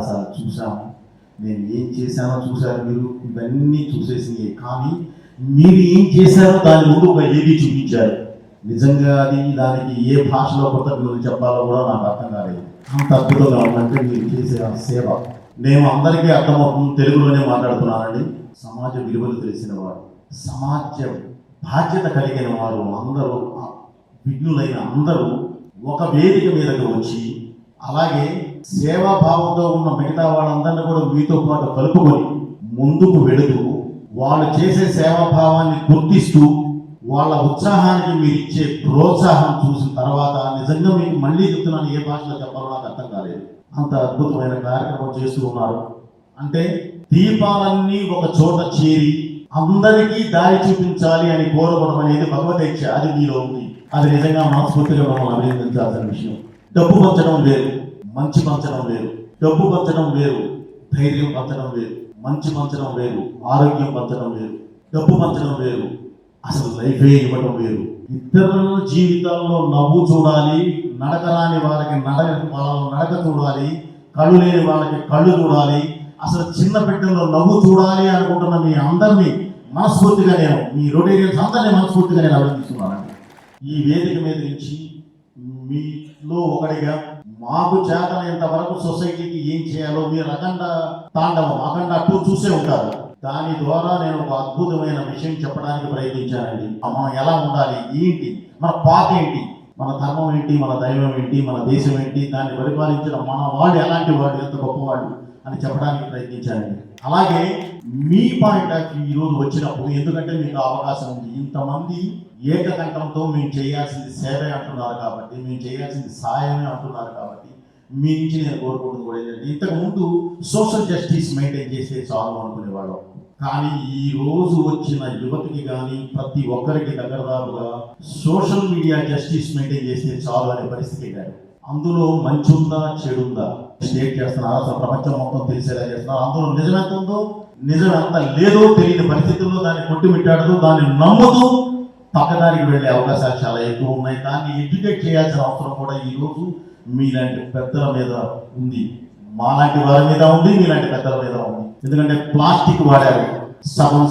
చాలాసార్లు చూసాము. నేను ఏం చేశానో చూశారు మీరు, ఇవన్నీ చూసేసి, కానీ మీరు ఏం చేశారో దాని ముందు ఒక ఏది చూపించారు. నిజంగా అది దానికి ఏ భాషలో కృతజ్ఞతలు చెప్పాలో కూడా నాకు అర్థం కాలేదు. అంత అద్భుతంగా ఉందంటే మీరు చేసే సేవ. నేను అందరికీ అర్థమవుతుంది, తెలుగులోనే మాట్లాడుతున్నానండి. సమాజ విలువలు తెలిసిన వారు, సమాజ బాధ్యత కలిగిన వారు అందరూ, విఘ్నులైన అందరూ ఒక వేదిక మీదకి వచ్చి, అలాగే సేవాభావంతో ఉన్న మిగతా వాళ్ళందరినీ కూడా మీతో పాటు కలుపుకొని ముందుకు వెళుతూ, వాళ్ళు చేసే సేవాభావాన్ని గుర్తిస్తూ, వాళ్ళ ఉత్సాహానికి మీరు ఇచ్చే ప్రోత్సాహం చూసిన తర్వాత నిజంగా మీకు మళ్ళీ చెప్తున్నాను, ఏ భాషలో చెప్పాలో నాకు అర్థం కాలేదు. అంత అద్భుతమైన కార్యక్రమం చేస్తూ ఉన్నారు. అంటే దీపాలన్నీ ఒక చోట చేరి అందరికీ దారి చూపించాలి అని కోరడం అనేది భగవదీక్ష, అది మీలో ఉంది. అది నిజంగా మనస్ఫూర్తిగా మమ్మల్ని అభినందించాల్సిన విషయం. డబ్బు పంచడం వేరు, మంచి పంచడం వేరు. డబ్బు పంచడం వేరు, ధైర్యం పంచడం వేరు. మంచి పంచడం వేరు, ఆరోగ్యం పంచడం వేరు. డబ్బు పంచడం వేరు, అసలు లైఫే ఇవ్వడం వేరు. ఇతరుల జీవితాల్లో నవ్వు చూడాలి, నడక రాని వారికి నడక చూడాలి, కళ్ళు లేని వాళ్ళకి కళ్ళు చూడాలి, అసలు చిన్న బిడ్డల్లో నవ్వు చూడాలి అనుకుంటున్న మీ అందరినీ మనస్ఫూర్తిగా నేను, మీ రోటేరియన్స్ అందరినీ మనస్ఫూర్తిగా నేను అభినందిస్తున్నానండి. ఈ వేదిక మీద నుంచి మీలో ఒకటిగా మాకు చేతనైనంత వరకు సొసైటీకి ఏం చేయాలో మీరు అఖండ తాండవం, అఖండ 2 చూసే ఉంటారు. దాని ద్వారా నేను ఒక అద్భుతమైన విషయం చెప్పడానికి ప్రయత్నించానండి. మనం ఎలా ఉండాలి, ఏంటి మన పాత ఏంటి, మన ధర్మం ఏంటి, మన దైవం ఏంటి, మన దేశం ఏంటి, దాన్ని పరిపాలించిన మన వాడు ఎలాంటి వాడు, ఎంత గొప్పవాడు అని చెప్పడానికి ప్రయత్నించానండి. అలాగే మీ పాయింట్ ఆఫ్ వ్యూ ఈరోజు వచ్చినప్పుడు, ఎందుకంటే మీకు అవకాశం ఉంది, ఇంతమంది ఏకకంఠంతో మేము చేయాల్సింది సేవే అంటున్నారు కాబట్టి, మేము చేయాల్సింది సాయమే అంటున్నారు కాబట్టి, మీ నుంచి నేను కోరుకుంటుంది కూడా ఏంటంటే, ఇంతకుముందు సోషల్ జస్టిస్ మెయింటైన్ చేస్తే చాలు అనుకునేవాళ్ళం. కానీ ఈ రోజు వచ్చిన యువతికి కానీ ప్రతి ఒక్కరికి దగ్గరదారుగా సోషల్ మీడియా జస్టిస్ మెయింటైన్ చేస్తే చాలు అనే పరిస్థితి కాదు. అందులో మంచి ఉందా, చెడు ఉందా స్టేట్ చేస్తున్నారు, అసలు ప్రపంచం మొత్తం తెలిసేలా చేస్తున్నారు. అందులో నిజం ఎంత ఉందో, నిజం ఎంత లేదో తెలియని పరిస్థితుల్లో దాన్ని కొట్టుమిట్టాడుతూ, దాన్ని నమ్ముతూ పక్కదారికి వెళ్ళే అవకాశాలు చాలా ఎక్కువ ఉన్నాయి. దాన్ని ఎడ్యుకేట్ చేయాల్సిన అవసరం కూడా ఈరోజు మీలాంటి పెద్దల మీద ఉంది, మాలాంటి వారి మీద ఉంది, మీలాంటి పెద్దల మీద ఉంది. ఎందుకంటే ప్లాస్టిక్ వాడారు, సగం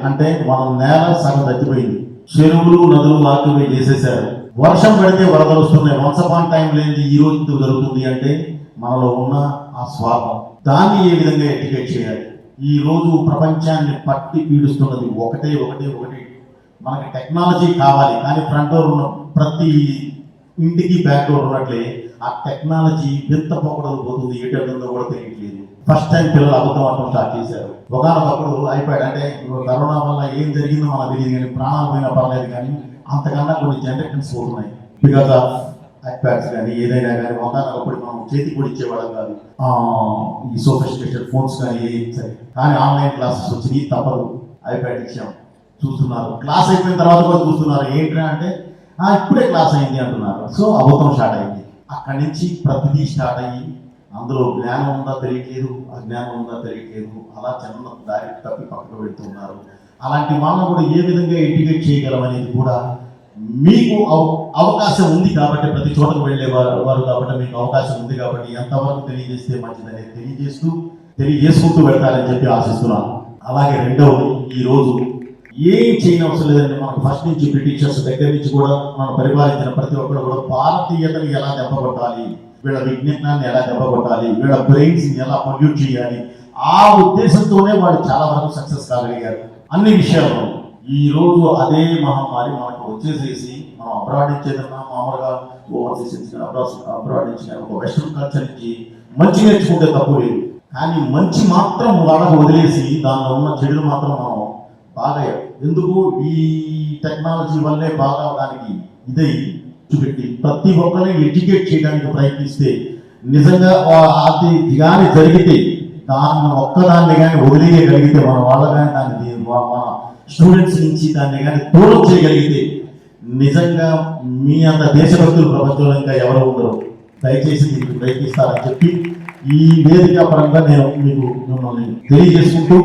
అంటే మన నేల సగం తగ్గిపోయింది, చెరువులు నదులు ఆక్యుపై చేసేసారు, వర్షం పడితే వరదలు వస్తున్నాయి. వన్స్ అపాన్ టైం లేని ఈ రోజు జరుగుతుంది అంటే మనలో ఉన్న ఆ స్వార్థం. దాన్ని ఏ విధంగా ఎడ్యుకేట్ చేయాలి? ఈ రోజు ప్రపంచాన్ని పట్టి పీడిస్తున్నది ఒకటే, మనకి టెక్నాలజీ కావాలి, కానీ ఫ్రంట్ డోర్ ఉన్న ప్రతి ఇంటికి బ్యాక్ డోర్ ఉన్నట్లే ఆ టెక్నాలజీ ఎంత పోకడలు పోతుంది, ఏటో కూడా తెలియట్లేదు. ఫస్ట్ టైం పిల్లలు అబద్ధం ఆడటం స్టార్ట్ చేశారు. ఒకనొకప్పుడు అయిపోయాడు. అంటే కరోనా వల్ల ఏం జరిగిందో మనకు తెలియదు, కానీ ప్రాణాలు పోయినా పర్లేదు, కానీ అంతకన్నా కొన్ని జనరేషన్స్ పోతున్నాయి బికాస్ ఆఫ్ ఐప్యాడ్స్ కానీ ఏదైనా కానీ. ఒకనొకప్పుడు మనం చేతి కూడా ఇచ్చేవాళ్ళం కాదు, ఈ సోఫిస్టికేటెడ్ ఫోన్స్ కానీ సరే. కానీ ఆన్లైన్ క్లాసెస్ వచ్చినాయి, తప్పదు, ఐప్యాడ్ ఇచ్చాం, చూస్తున్నారు. క్లాస్ అయిపోయిన తర్వాత కూడా చూస్తున్నారు. ఏంటంటే అంటే ఇప్పుడే క్లాస్ అయింది అంటున్నారు. సో అబద్ధం స్టార్ట్ అయింది. అక్కడి నుంచి ప్రతిదీ స్టార్ట్ అయ్యి అందులో జ్ఞానం ఉందా తెలియట్లేదు, అజ్ఞానం ఉందా తెలియట్లేదు, అలా చిన్న దారి తప్పి పక్కకు వెళ్తున్నారు. అలాంటి వాళ్ళని కూడా ఏ విధంగా ఎడ్యుకేట్ చేయగలం అనేది కూడా మీకు అవకాశం ఉంది కాబట్టి, ప్రతి చోటకు వెళ్ళేవారు కాబట్టి మీకు అవకాశం ఉంది కాబట్టి ఎంతవరకు తెలియజేస్తే మంచిదనేది తెలియజేసుకుంటూ వెళ్తారని చెప్పి ఆశిస్తున్నాను. అలాగే రెండవది, ఈరోజు ఏం చేయనవసరం లేదండి. మనకు ఫస్ట్ నుంచి బ్రిటిషర్స్ దగ్గర నుంచి కూడా మనం పరిపాలించిన ప్రతి ఒక్కరు కూడా భారతీయతని ఎలా దెబ్బకొట్టాలి, వీళ్ళ విజ్ఞానాన్ని ఎలా దెబ్బకొట్టాలి, వీళ్ళ బ్రెయిన్స్ ఎలా పొల్యూట్ చేయాలి, ఆ ఉద్దేశంతోనే వాళ్ళు చాలా వరకు సక్సెస్ కాగలిగారు అన్ని విషయాల్లో. ఈ రోజు అదే మహమ్మారి మనకు వచ్చేసేసి మనం అబ్రాడ్ నుంచి ఏదన్నా మామూలుగా ఓవర్సీస్ నుంచి అబ్రాడ్ నుంచి ఒక వెస్ట్రన్ కల్చర్ నుంచి మంచి నేర్చుకుంటే తప్పు లేదు, కానీ మంచి మాత్రం వాళ్ళకు వదిలేసి దానిలో ఉన్న చెడులు మాత్రం మనం బాగా ఎందుకు ఈ టెక్నాలజీ వల్లే బాగా దానికి ఇదై చూపెట్టి ప్రతి ఒక్కరిని ఎడ్యుకేట్ చేయడానికి ప్రయత్నిస్తే నిజంగా అది కానీ జరిగితే దాన్ని ఒక్కదాన్ని కానీ వదిలేయగలిగితే మన వాళ్ళ కానీ దాన్ని మన స్టూడెంట్స్ నుంచి దాన్ని కానీ దూరం చేయగలిగితే నిజంగా మీ అంత దేశభక్తులు ప్రపంచంలో ఇంకా ఎవరు ఉండరు. దయచేసి మీకు ప్రయత్నిస్తారని చెప్పి ఈ వేదిక పరంగా నేను మీకు మిమ్మల్ని తెలియజేసుకుంటూ,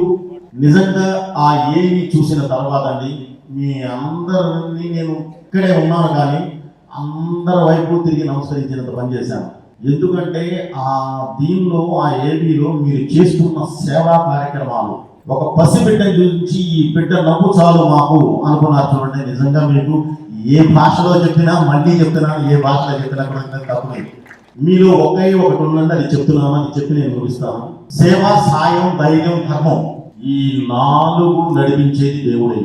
నిజంగా ఆ ఏమి చూసిన తర్వాత అండి మీ అందరినీ నేను ఇక్కడే ఉన్నాను, కానీ అందరి వైపు తిరిగి నమస్కరించినంత పనిచేశాను. ఎందుకంటే ఆ దీనిలో ఆ ఏబీలో మీరు చేస్తున్న సేవా కార్యక్రమాలు, ఒక పసిబిడ్డ గురించి ఈ బిడ్డ నవ్వు చాలు మాకు అనుకున్నారు చూడండి. నిజంగా మీకు ఏ భాషలో చెప్పినా, మళ్ళీ చెప్తున్నాను, ఏ భాషలో చెప్పినా కూడా తప్పలేదు. మీలో ఒకే ఒకటి ఉందంటే అది చెప్తున్నాను, అది చెప్పి నేను ముగిస్తాను. సేవ, సాయం, ధైర్యం, ధర్మం, ఈ 4 నడిపించేది దేవుడే.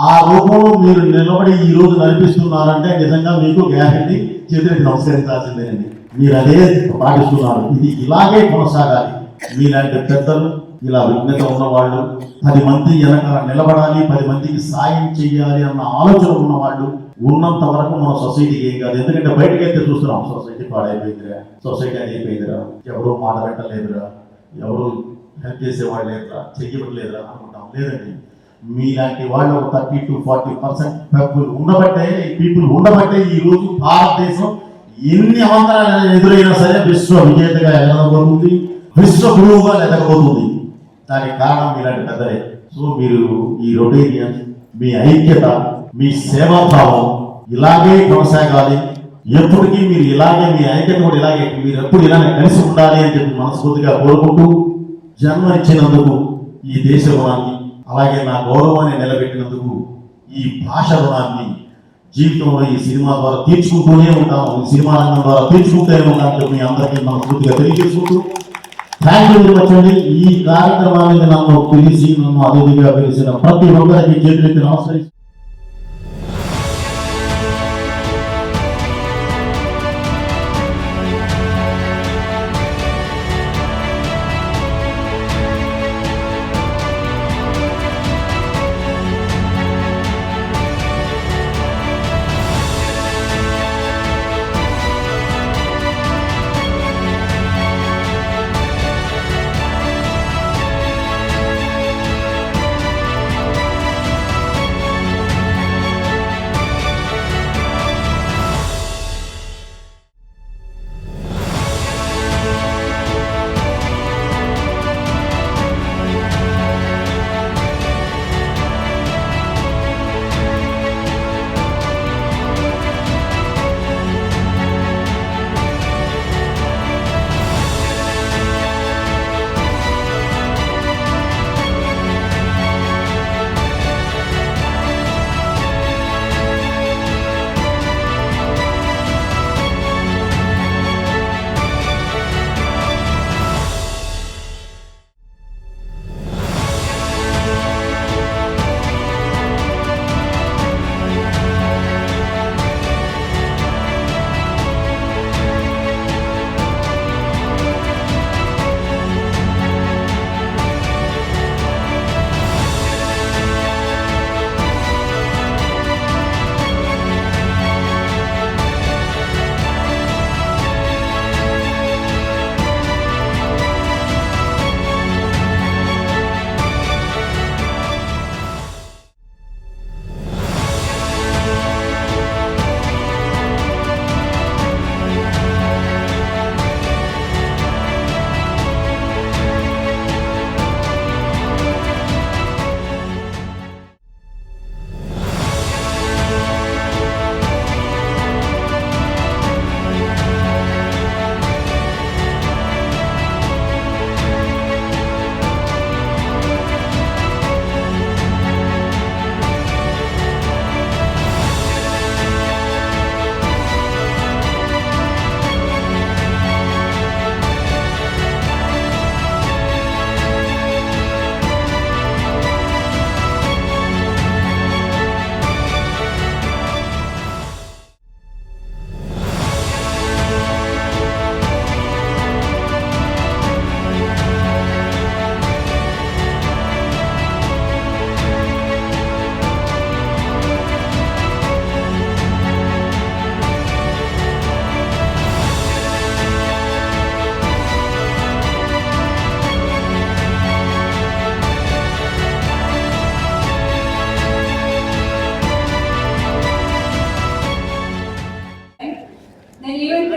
ఆ రూపంలో మీరు నిలబడి ఈ రోజు నడిపిస్తున్నారంటే నిజంగా మీకు గ్యారెంటీ చేతులకు నమస్కరించాల్సిందేనండి. మీరు అదే పాటిస్తున్నారు. ఇది ఇలాగే కొనసాగాలి. మీలాంటి పెద్దలు, ఇలా విఘ్నత ఉన్నవాళ్ళు, 10 మంది వెనక నిలబడాలి, 10 మందికి సాయం చేయాలి అన్న ఆలోచన ఉన్నవాళ్ళు ఉన్నంత వరకు మన సొసైటీకి ఏం కాదు. ఎందుకంటే బయటకు అయితే చూస్తున్నాం, సొసైటీ పాడైపోయిందిరా, సొసైటీ అది అయిపోయిందిరా, ఎవరు మాట పెట్టలేదురా, ఎవరు హెల్ప్ చేసేవాళ్ళు లేదురా, చెయ్యట్లేదురా అనుకుంటాం. లేదండి, మీలాంటి వాళ్ళు 30 to 40% పీపుల్ ఉండబట్టే ఈ రోజు భారతదేశం ఎన్ని అవంతరాలు ఎదురైనా సరే విశ్వ విజేతగా ఎదగబోతుంది, విశ్వ గురువుగా ఎదగబోతుంది. దానికి కారణం మీలాంటి పెద్దలే. సో మీరు ఈ రొటేరియన్, మీ ఐక్యత, మీ సేవాభావం ఇలాగే కొనసాగాలి. ఎప్పటికీ మీరు ఇలాగే, మీ ఐక్యత కూడా ఇలాగే, మీరు ఎప్పుడు ఇలాగే కలిసి ఉండాలి అని చెప్పి మనస్ఫూర్తిగా కోరుకుంటూ, జన్మ ఇచ్చినందుకు ఈ దేశ రుణాన్ని, అలాగే నా గౌరవాన్ని నిలబెట్టినందుకు ఈ భాష రుణాన్ని జీవితంలో ఈ సినిమా ద్వారా తీర్చుకుంటూనే ఉంటాము, ఈ సినిమా రంగం ద్వారా తీర్చుకుంటూనే ఉంటామని మీ అందరికీ మనస్ఫూర్తిగా తెలియజేసుకుంటూ, థ్యాంక్ యూ వెరీ మచ్ అండి. ఈ కార్యక్రమానికి నన్ను పిలిచి, నన్ను అతిథిగా పిలిచిన ప్రతి ఒక్కరికి చేతులెత్తి నమస్కరిస్తూ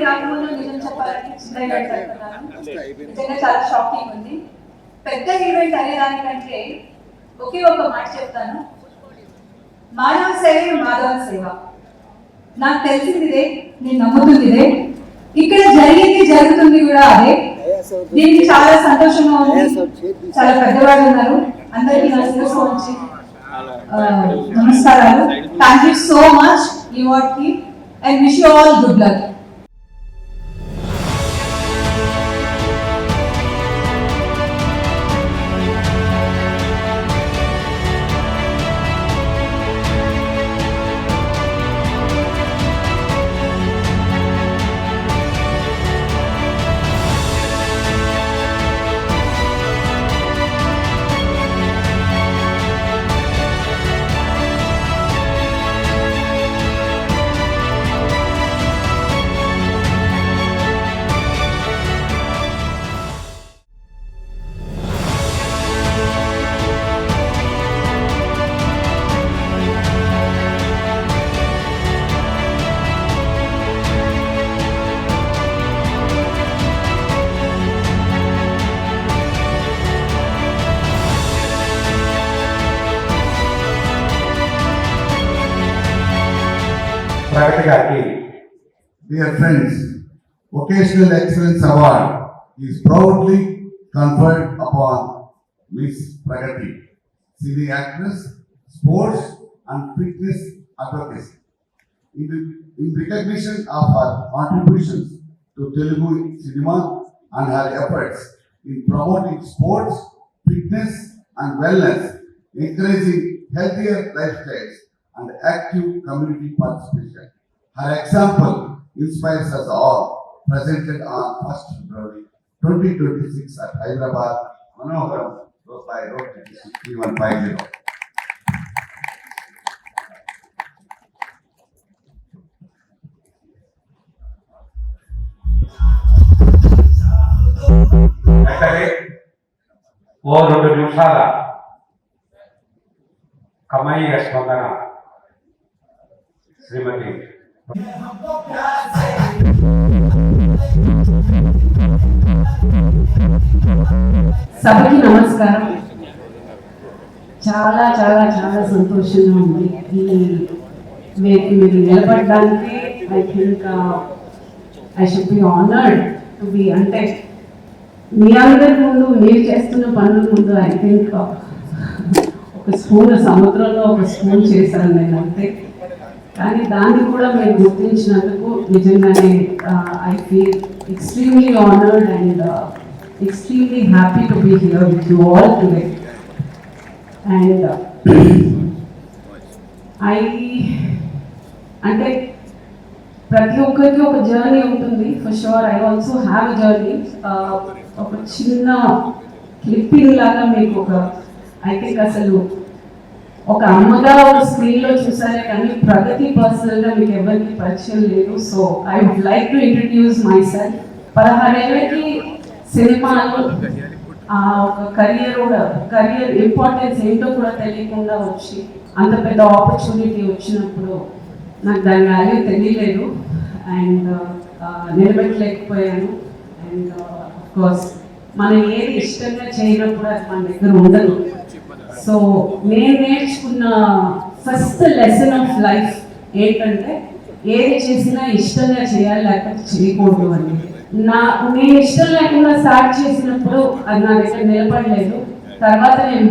రాకముందు నిజం చెప్పాలంటే చిన్న ఈవెంట్ అనుకున్నాను. నిజంగా చాలా షాకింగ్ ఉంది. పెద్ద ఈవెంట్ అనే దానికంటే ఒకే ఒక మాట చెప్తాను, మానవ సేవ మాధవ సేవ. నాకు తెలిసింది ఇదే, నేను నమ్ముతుంది ఇదే. ఇక్కడ జరిగింది జరుగుతుంది కూడా అదే. దీనికి చాలా సంతోషంగా ఉంది. చాలా పెద్దవాళ్ళు ఉన్నారు. అందరికీ నా శిరస్సు వచ్చి నమస్కారాలు. థ్యాంక్ యూ సో మచ్ ఈ అవార్డ్ కి and wish you all good luck. Pragati Garki. Dear friends, Vocational Excellence Award is proudly conferred upon Miss Pragati, cine actress, sports and fitness advocacy. In recognition of her contributions to Telugu cinema and her efforts in promoting sports, fitness and wellness, encouraging healthier lifestyles and active community participation. Her example inspires us all. Presented on 1st February 2026 at Hyderabad, Manoharam, by Road 3150. వెంటనే ఓ 2 నిమిషాల కమనీయ స్పందన శ్రీమతి సభకి నమస్కారం. చాలా చాలా చాలా సంతోషంగా ఉంది ఈ వేదిక మీద నిలబడడానికి. I think I should be honoured to B, అంటే మీ అందరి ముందు మీరు చేస్తున్న పనుల ముందు ఐ థింక్ ఒక స్పూన్ సముద్రంలో ఒక స్పూన్ చేశాను నేను అంతే. కానీ దాన్ని కూడా మీరు గుర్తించినందుకు నిజంగానే I feel extremely honored and extremely happy to be here with you all today. And అంటే ప్రతి ఒక్కరికి ఒక జర్నీ ఉంటుంది. For sure I also have a journey. ఒక చిన్న క్లిప్పింగ్ లాగా మీకు ఒక ఐ థింక్ అసలు ఒక అమ్మగా ఒక స్క్రీన్లో చూసారే కానీ ప్రగతి పర్సనల్గా మీకు ఎవరికి పరిచయం లేదు. So I would like to introduce myself. 16 ఏళ్ళకి సినిమాలు ఒక కెరియర్ ఇంపార్టెన్స్ ఏంటో కూడా తెలియకుండా వచ్చి అంత పెద్ద ఆపర్చునిటీ వచ్చినప్పుడు నాకు దాని వాల్యూ తెలియలేదు అండ్ నిలబెట్టలేకపోయాను. అండ్ కోర్స్ మనం ఏది ఇష్టంగా చేయనప్పుడు అది మన దగ్గర ఉండదు. సో నేను నేర్చుకున్న ఫస్ట్ లెసన్ ఆఫ్ లైఫ్ ఏంటంటే ఏది చేసినా ఇష్టంగా చేయాలి, లేకపోతే చేయకూడదు అని. నేను ఇష్టం లేకుండా స్టార్ట్ చేసినప్పుడు అది నా దగ్గర నిలబడలేదు. తర్వాత నేను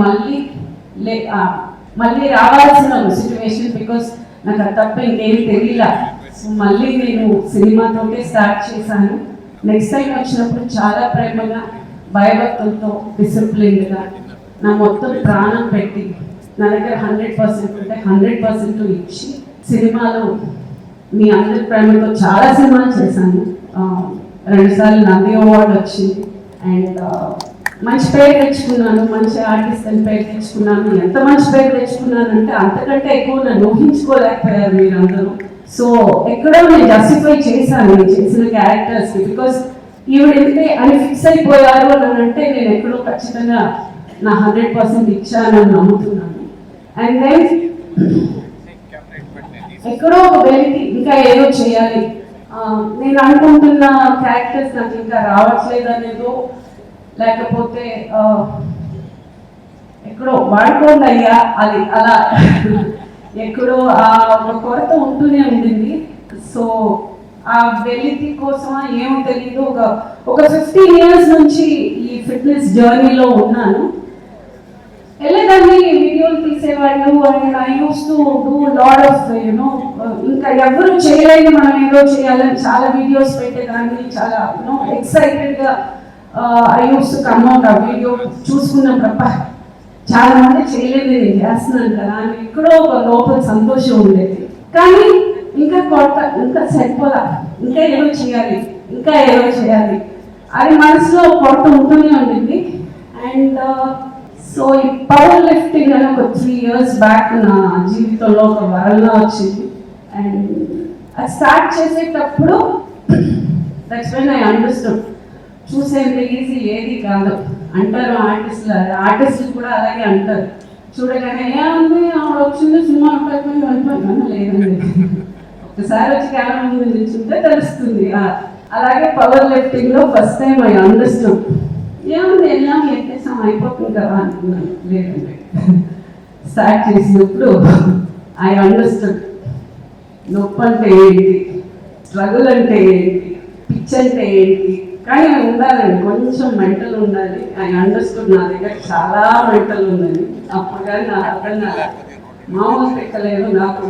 మళ్ళీ రావాల్సిన సిచ్యువేషన్, బికాస్ నాకు అది తప్ప ఇంకేం తెలియలా. సో మళ్ళీ నేను సినిమాతోటే స్టార్ట్ చేశాను. నెక్స్ట్ టైం వచ్చినప్పుడు చాలా ప్రేమగా, భయభక్తులతో, డిసిప్లిన్డ్గా నా మొత్తం ప్రాణం పెట్టి నా దగ్గర 100% ఉంటే 100% ఇచ్చి సినిమాలో మీ అందరి ప్రేమతో చాలా సినిమాలు చేశాను. 2 సార్లు నంది అవార్డు వచ్చింది అండ్ మంచి పేరు తెచ్చుకున్నాను, మంచి ఆర్టిస్ట్ అని పేరు తెచ్చుకున్నాను. ఎంత మంచి పేరు తెచ్చుకున్నానంటే అంతకంటే ఎక్కువ నన్ను ఊహించుకోలేకపోయారు మీరందరూ. సో ఎక్కడో నేను జస్టిఫై చేశాను నేను చేసిన క్యారెక్టర్స్కి, బికాస్ ఈవిడ ఇంతే అని ఫిక్స్ అయిపోయారు అని అంటే నేను ఎక్కడో ఖచ్చితంగా నా 100% ఇచ్చానని నమ్ముతున్నాను. అండ్ దెన్ ఎక్కడో ఒక వెలికి ఇంకా ఏదో చేయాలి, నేను అనుకుంటున్న క్యారెక్టర్స్ నాకు ఇంకా రావట్లేదు అనేదో, లేకపోతే ఎక్కడో వాడుకోండి అయ్యా అది అలా ఎక్కడో ఒక కొరత ఉంటూనే ఉండింది. సో ఆ వెలితి కోసమా ఏమో తెలీదు, ఒక 15 years నుంచి ఈ ఫిట్నెస్ జర్నీలో ఉన్నాను. వెళ్ళేదాన్ని, వీడియోలు తీసేవాళ్ళు, and I use to do lot of ఇంకా ఎవరు చేయలేని మనం ఏదో చేయాలని చాలా వీడియోస్ పెట్టేదాన్ని, చాలా ఎక్సైటెడ్గా I use to come out. ఆ వీడియో చూసుకున్నప్పుడు చాలా మంది చేయలేదు, నేను చేస్తున్నాను కదా అని ఎక్కడో ఒక లోపల సంతోషం ఉండేది. కానీ ఇంకా ఇంకా సరిపోదా, ఇంకా ఏదో చేయాలి, ఇంకా ఏదో చేయాలి అది మనసులో కొరత ఉంటూనే ఉండింది. అండ్ సో ఈ పవర్ లిఫ్టింగ్ అని ఒక 3 years బ్యాక్ నా జీవితంలో ఒక వరంలా వచ్చింది. అండ్ అది స్టార్ట్ చేసేటప్పుడు దట్స్ వెన్ ఐ అండర్స్టూడ్ చూసేంత ఈజీ ఏది కాదు అంటారు ఆర్టిస్టులు కూడా అలాగే అంటారు. చూడగానే ఏముంది ఆవిడ వచ్చింది సినిమా అనుకోకుండా లేదండి, ఒకసారి వచ్చి కెమెరా ముందు నిల్చుంటే తెలుస్తుంది. అలాగే పవర్ లిఫ్టింగ్ లో ఫస్ట్ టైం ఐ అండర్స్టూడ్ ఏముంది వెళ్ళాము ఎత్తేసాం అయిపోతుంది కదా అనుకున్నాను. లేదండి, స్టార్ట్ చేసినప్పుడు ఐ అండర్స్టూడ్ నొప్పి అంటే ఏంటి, స్ట్రగుల్ అంటే ఏంటి, పిచ్ అంటే ఏంటి. కానీ ఉండాలండి, కొంచెం మెంటల్ ఉండాలి. ఐ అండర్స్టూడ్ నా దగ్గర చాలా మెంటల్ ఉందని. అప్పుడు కానీ నా అర్థం మామూలు పెట్టలేదు నాకు.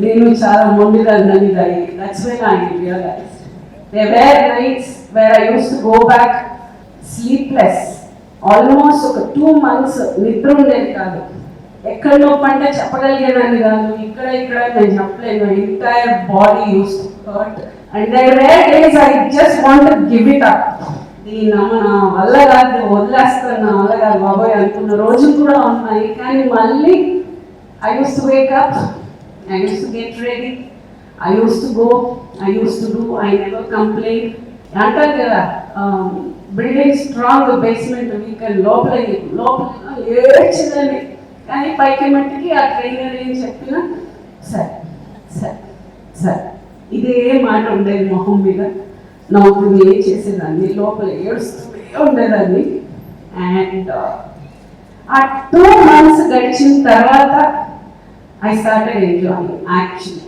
నేను చాలా మొండిదాన్ని. That's when I realised there were nights where I used to go back sleepless. Almost ఒక 2 months నిద్ర ఉండేది కాదు. ఎక్కడ నొప్పి అంటే చెప్పగలిగేదాన్ని కాదు, ఇక్కడ నేను చెప్పలేను. Entire body use to hurt and there were days I just want to give it up. నా వల్ల కాదు, వదిలేస్తాను, నా వల్ల కాదు బాబోయ్ అనుకున్న రోజులు కూడా ఉన్నాయి. కానీ మళ్ళీ I used to wake up, I used to get ready, I used to go, I used to do, I never complained. అంటారు కదా బిల్డింగ్ స్ట్రాంగ్ బేస్మెంట్ వీకెండ్ లోపల ఏడ్చిందని. కానీ పైకి మట్టికి ఆ ట్రైనర్ ఏం చెప్పినా సరే సరే సరే ఇదే మాట ఉండేది మొహం మీద. నవ్వుతుంది ఏం చేసేదాన్ని, లోపల ఏడుస్తూనే ఉండేదాన్ని. అండ్ ఆ 2 months గడిచిన తర్వాత ఐ స్టార్టెడ్ ఎంజాయింగ్ యాక్చువల్లీ.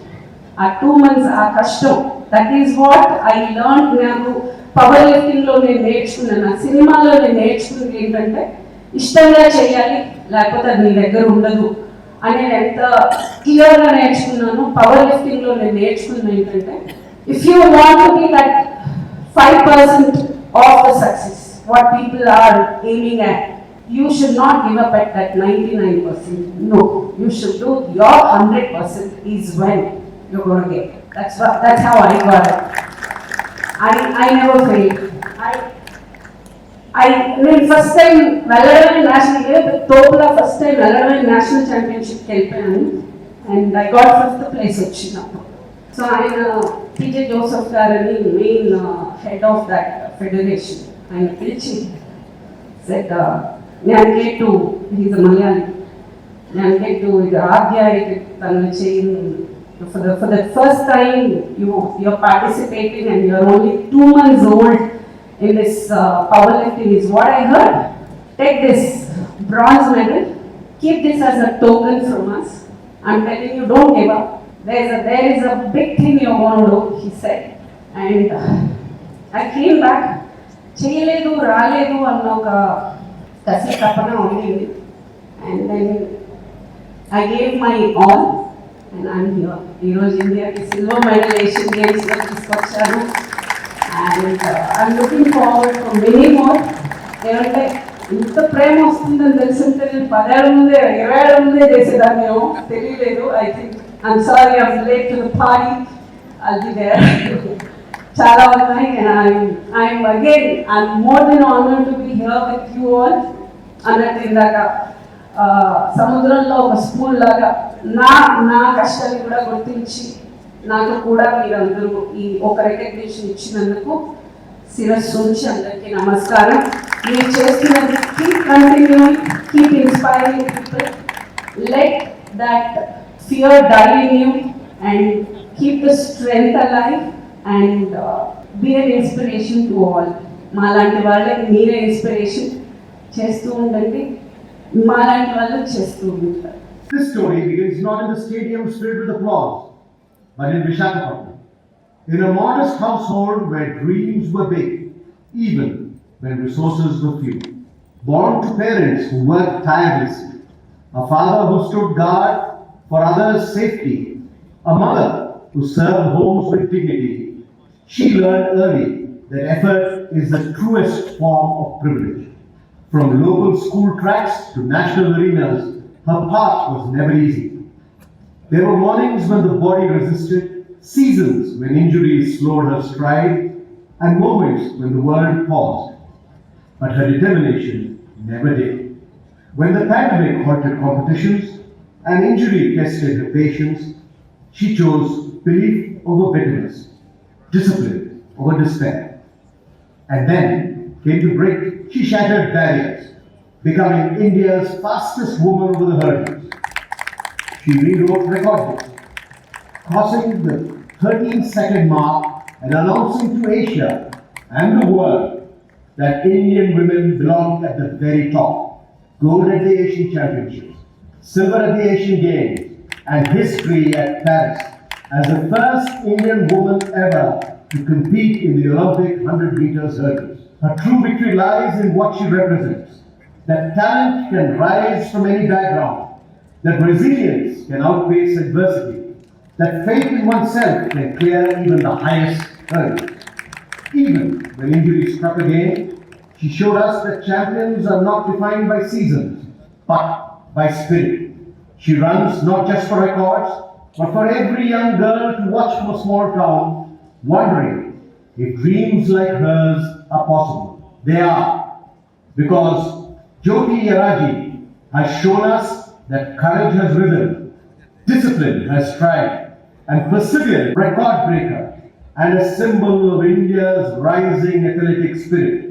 ఆ 2 months ఆ కష్టం, that is what I learn. నాకు పవర్ లిఫ్టింగ్లో నేను నేర్చుకున్నాను, ఆ సినిమాలో నేను నేర్చుకున్నది ఏంటంటే ఇష్టంగా చేయాలి, లేకపోతే అది నీ దగ్గర ఉండదు అనేది ఎంత క్లియర్గా నేర్చుకున్నాను. పవర్ లిఫ్టింగ్లో నేను నేర్చుకున్నది ఏంటంటే if you want to be that 5% of the success what people are aiming at, you should not give up at that 99%. No, you should do your 100% is when you're going to get. That's how I got it. I never failed. నేను first time వెళ్ళడమే national తోపులా first time వెళ్ళడమే national ఛాంపియన్షిప్కి వెళ్ళిపోయాను. And I got 5th place వచ్చినప్పుడు. So ఆయన TJ Joseph గారని main head of that federation, ఆయన పిలిచి set జ్ఞాన్కేటు, he's a Malayali, జ్ఞాన్కేటు ఇది ఆధ్యాయిక తను చేయను. For the first time you're participating and you're only 2 months old in this powerlifting is what I heard. Take this bronze medal, keep this as a token from us. I'm telling you, don't give up. There is a big thing you're going to do, he said. And I came back, చేయలేదు రాలేదు అన్న ఒక కసి తప్పన ఉండింది. And then I gave my all and I'm here. ఈరోజు ఇండియాకి silver medal Asian గేమ్స్లో తీసుకొచ్చాను. And I'm looking forward for many more. ఏమంటే ఇంత ప్రేమ వస్తుందని తెలిసింటే నేను 10 ఏళ్ళ ముందే 20 ఏళ్ళ ముందే చేసేదాన్ని, ఏమో తెలియలేదు. I think I'm sorry I'm late to the party, I'll be there. చాలా ఉన్నాయి. I'm again I'm more than honoured to be here with you all. అన్నట్టు ఇందాక సముద్రంలో ఒక స్పూన్ లాగా నా కష్టాన్ని కూడా గుర్తించి నాకు కూడా మీరందరూ ఈ ఒక రికగ్నిషన్ ఇచ్చినందుకు శిరస్సు ఉంచి అందరికీ నమస్కారం. మీరు చేస్తున్నది keep continuing, keep inspiring people, let that fear die in you and keep the strength alive and be an inspiration to all. మాలాంటి వాళ్ళకి మీరే ఇన్స్పిరేషన్ చేస్తూ ఉండండి, మాలాంటి వాళ్ళు చేస్తూ ఉంటారు. This story begins not in the stadium filled with applause, but in Visakhapatnam, In a modest household where dreams were big, even when resources were few. Born to parents who worked tirelessly, a father who stood guard for others' safety, a mother who served homes with dignity, she learned early that effort is the truest form of privilege. From local school tracks to national arenas, her path was never easy. There were mornings when the body resisted, seasons when injuries slowed her stride, and moments when the world paused. But her determination never did. When the pandemic halted competitions and injury tested her patience, she chose belief over bitterness, discipline over despair. And then came the break. She shattered barriers, becoming India's fastest woman over the hurdles. She rewrote record books, crossing the 13-second mark and announcing to Asia and the world that Indian women belonged at the very top. Gold at the Asian Championships, silver at the Asian Games, and history at Paris as the first Indian woman ever to compete in the Olympic 100 meters hurdles. Her true victory lies in what she represents. That talent can rise from any background, that resilience can outpace adversity, that faith in oneself can clear even the highest hurdles. Even when injury struck again, she showed us that champions are not defined by seasons, but by spirit. She runs not just for records, but for every young girl to watch from a small town, wondering if dreams like hers are possible. They are, because Jyoti Yaraji has shown us that courage has rhythm, discipline has stride, and perseverance record breaker, and a symbol of India's rising athletic spirit.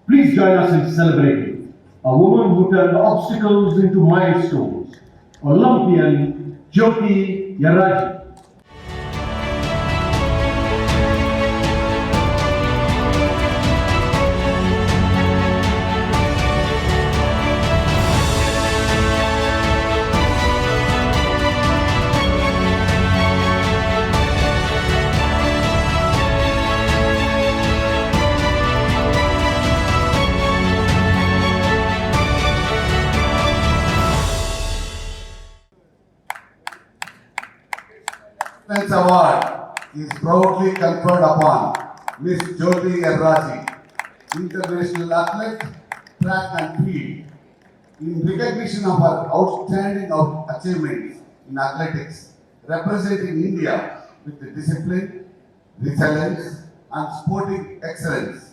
Please join us in celebrating a woman who turned obstacles into milestones, Olympian Jyoti Yaraji. Excellence Award is proudly conferred upon Miss Jyoti Yaraji, international athlete, track and field, in recognition of her outstanding achievements in athletics, representing India with the discipline, resilience, and sporting excellence.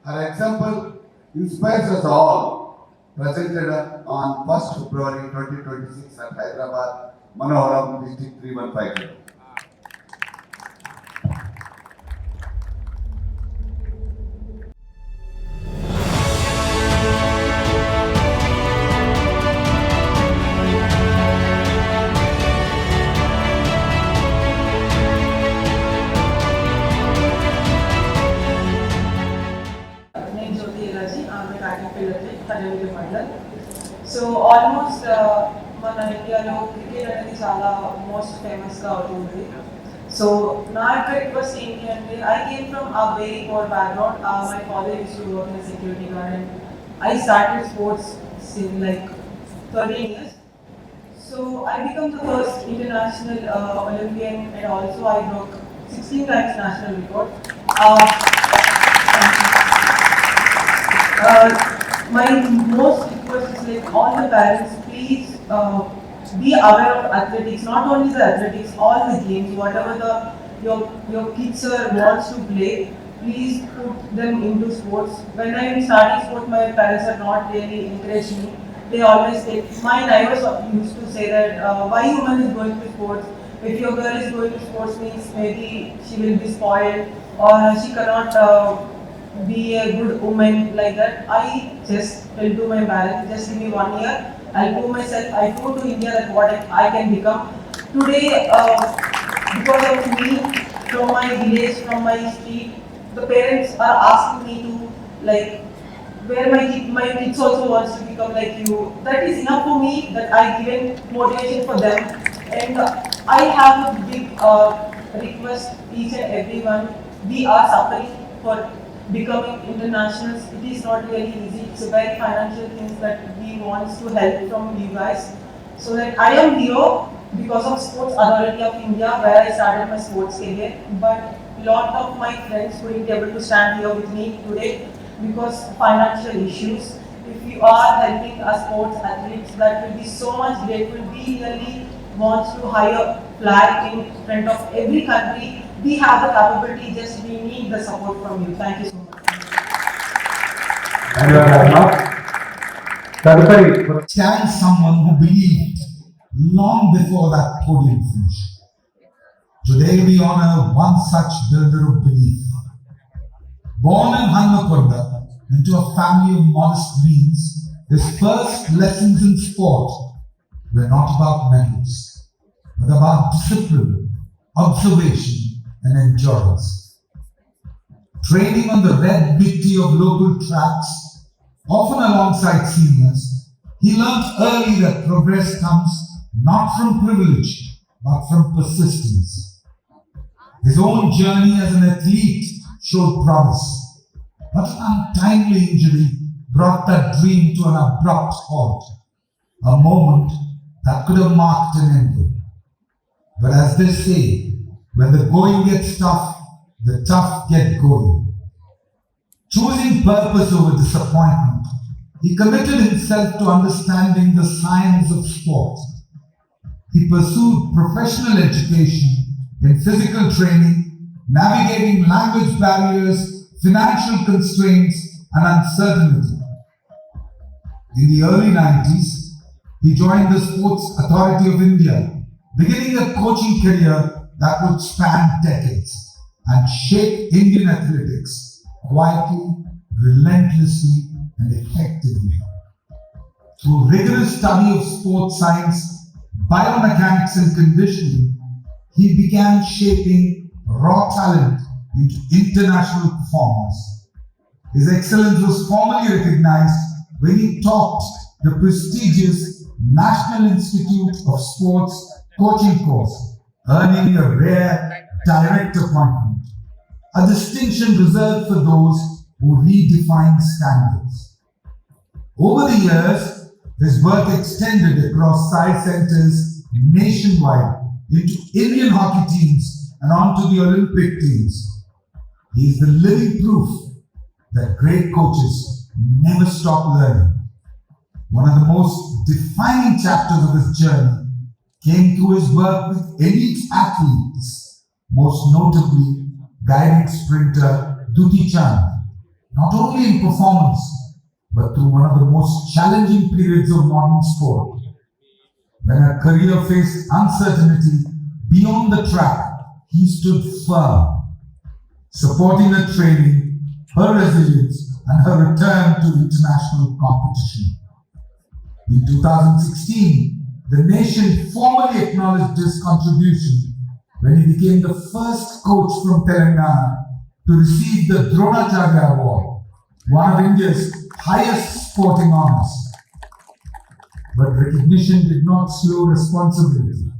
Her example inspires us all. Presented on 1st February 2026 at Hyderabad, Manoharam, District 3150. Name Jyoti Yaraji, I'm a track and field athlete, Kanyakumari Mandal. So almost మన ఇండియాలో cricket అనేది చాలా most ఫేమస్గా అవుతుంది. So నా యొక్క request ఏంటి అంటే I came from a very poor background. My father use to work in security guard and I started sports in like 13 years. So I became the first international Olympian and also I broke 16 times national record. My most request is like all the parents, please be aware of athletics. Not only the athletics, all the games, whatever your kids wants to play, please put them into sports. When I am starting sports, my parents are not really encouraged me. They always say, my neighbors used to say that why woman is going to sports? If your girl is going to sports means maybe she will be spoiled or she cannot be a good woman like that. I just tell to my parents, just give me 1 year. I'll prove myself. I prove to India that what I can become. Today, because of me, from my village, from my street, the parents are asking me to like, where my kids also wants to become like you. That is enough for me. That I given motivation for them, and I have a big request each and everyone. We are suffering for becoming internationals. It is not really easy. It's a very financial thing that we want to help from you guys. So that I am here because of Sports Authority of India, where I started my sports career. But lot of my friends couldn't able to stand here with me today because of financial issues. If you are helping our sports athletes, that will be so much grateful. We really want to hire flag in front of every country. We have the capability, just we need the support from you. Thank you so much. ధన్యవాదాలు. తదుపరి Stands someone who believed long before that podium finish. Today we honor one such builder of belief. Born in Hanmakonda into a family of modest means, his first lessons in sport were not about medals, but about discipline, observation, and endurance. Training on the red mitti of local tracks, often alongside seniors, he learned early that progress comes not from privilege, but from persistence. His own journey as an athlete showed promise, but an untimely injury brought that dream to an abrupt halt, a moment that could have marked an ending. But as they say, when the going gets tough, the tough get going. Choosing purpose over disappointment, he committed himself to understanding the science of sport. He pursued professional education in physical training, navigating language barriers, financial constraints, and uncertainty. In the early 90s, he joined the Sports Authority of India, beginning a coaching career that would span decades and shape Indian athletics quietly, relentlessly, and effectively. Through rigorous study of sports science, biomechanics, and conditioning, he began shaping raw talent into international performers. His excellence was formally recognized when he topped the prestigious National Institute of Sports coaching course, earning a rare direct appointment, a distinction reserved for those who redefine standards. Over the years, his work extended across science centers nationwide into Indian hockey teams and onto the Olympic teams. He is the living proof that great coaches never stop learning. One of the most defining chapters of his journey came through his work with elite athletes, most notably guiding sprinter Dutee Chand, not only in performance, but through one of the most challenging periods of modern sport. When her career faced uncertainty beyond the track, he stood firm, supporting her training, her resilience, and her return to international competition. In 2016, the nation formally acknowledged his contribution when he became the first coach from Telangana to receive the Dronacharya Award, one of India's highest sporting honors. But recognition did not slow responsibility.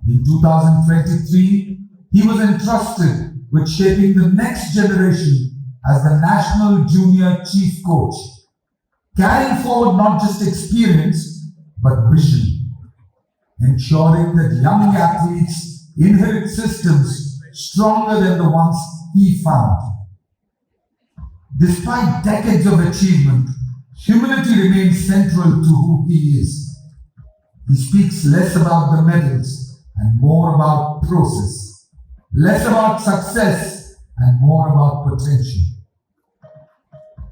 In 2023, he was entrusted with shaping the next generation as the National Junior Chief Coach, carrying forward not just experience, but vision, ensuring that young athletes inherit systems stronger than the ones he found. Despite decades of achievement, humility remains central to who he is. He speaks less about the medals and more about process, less about success and more about potential.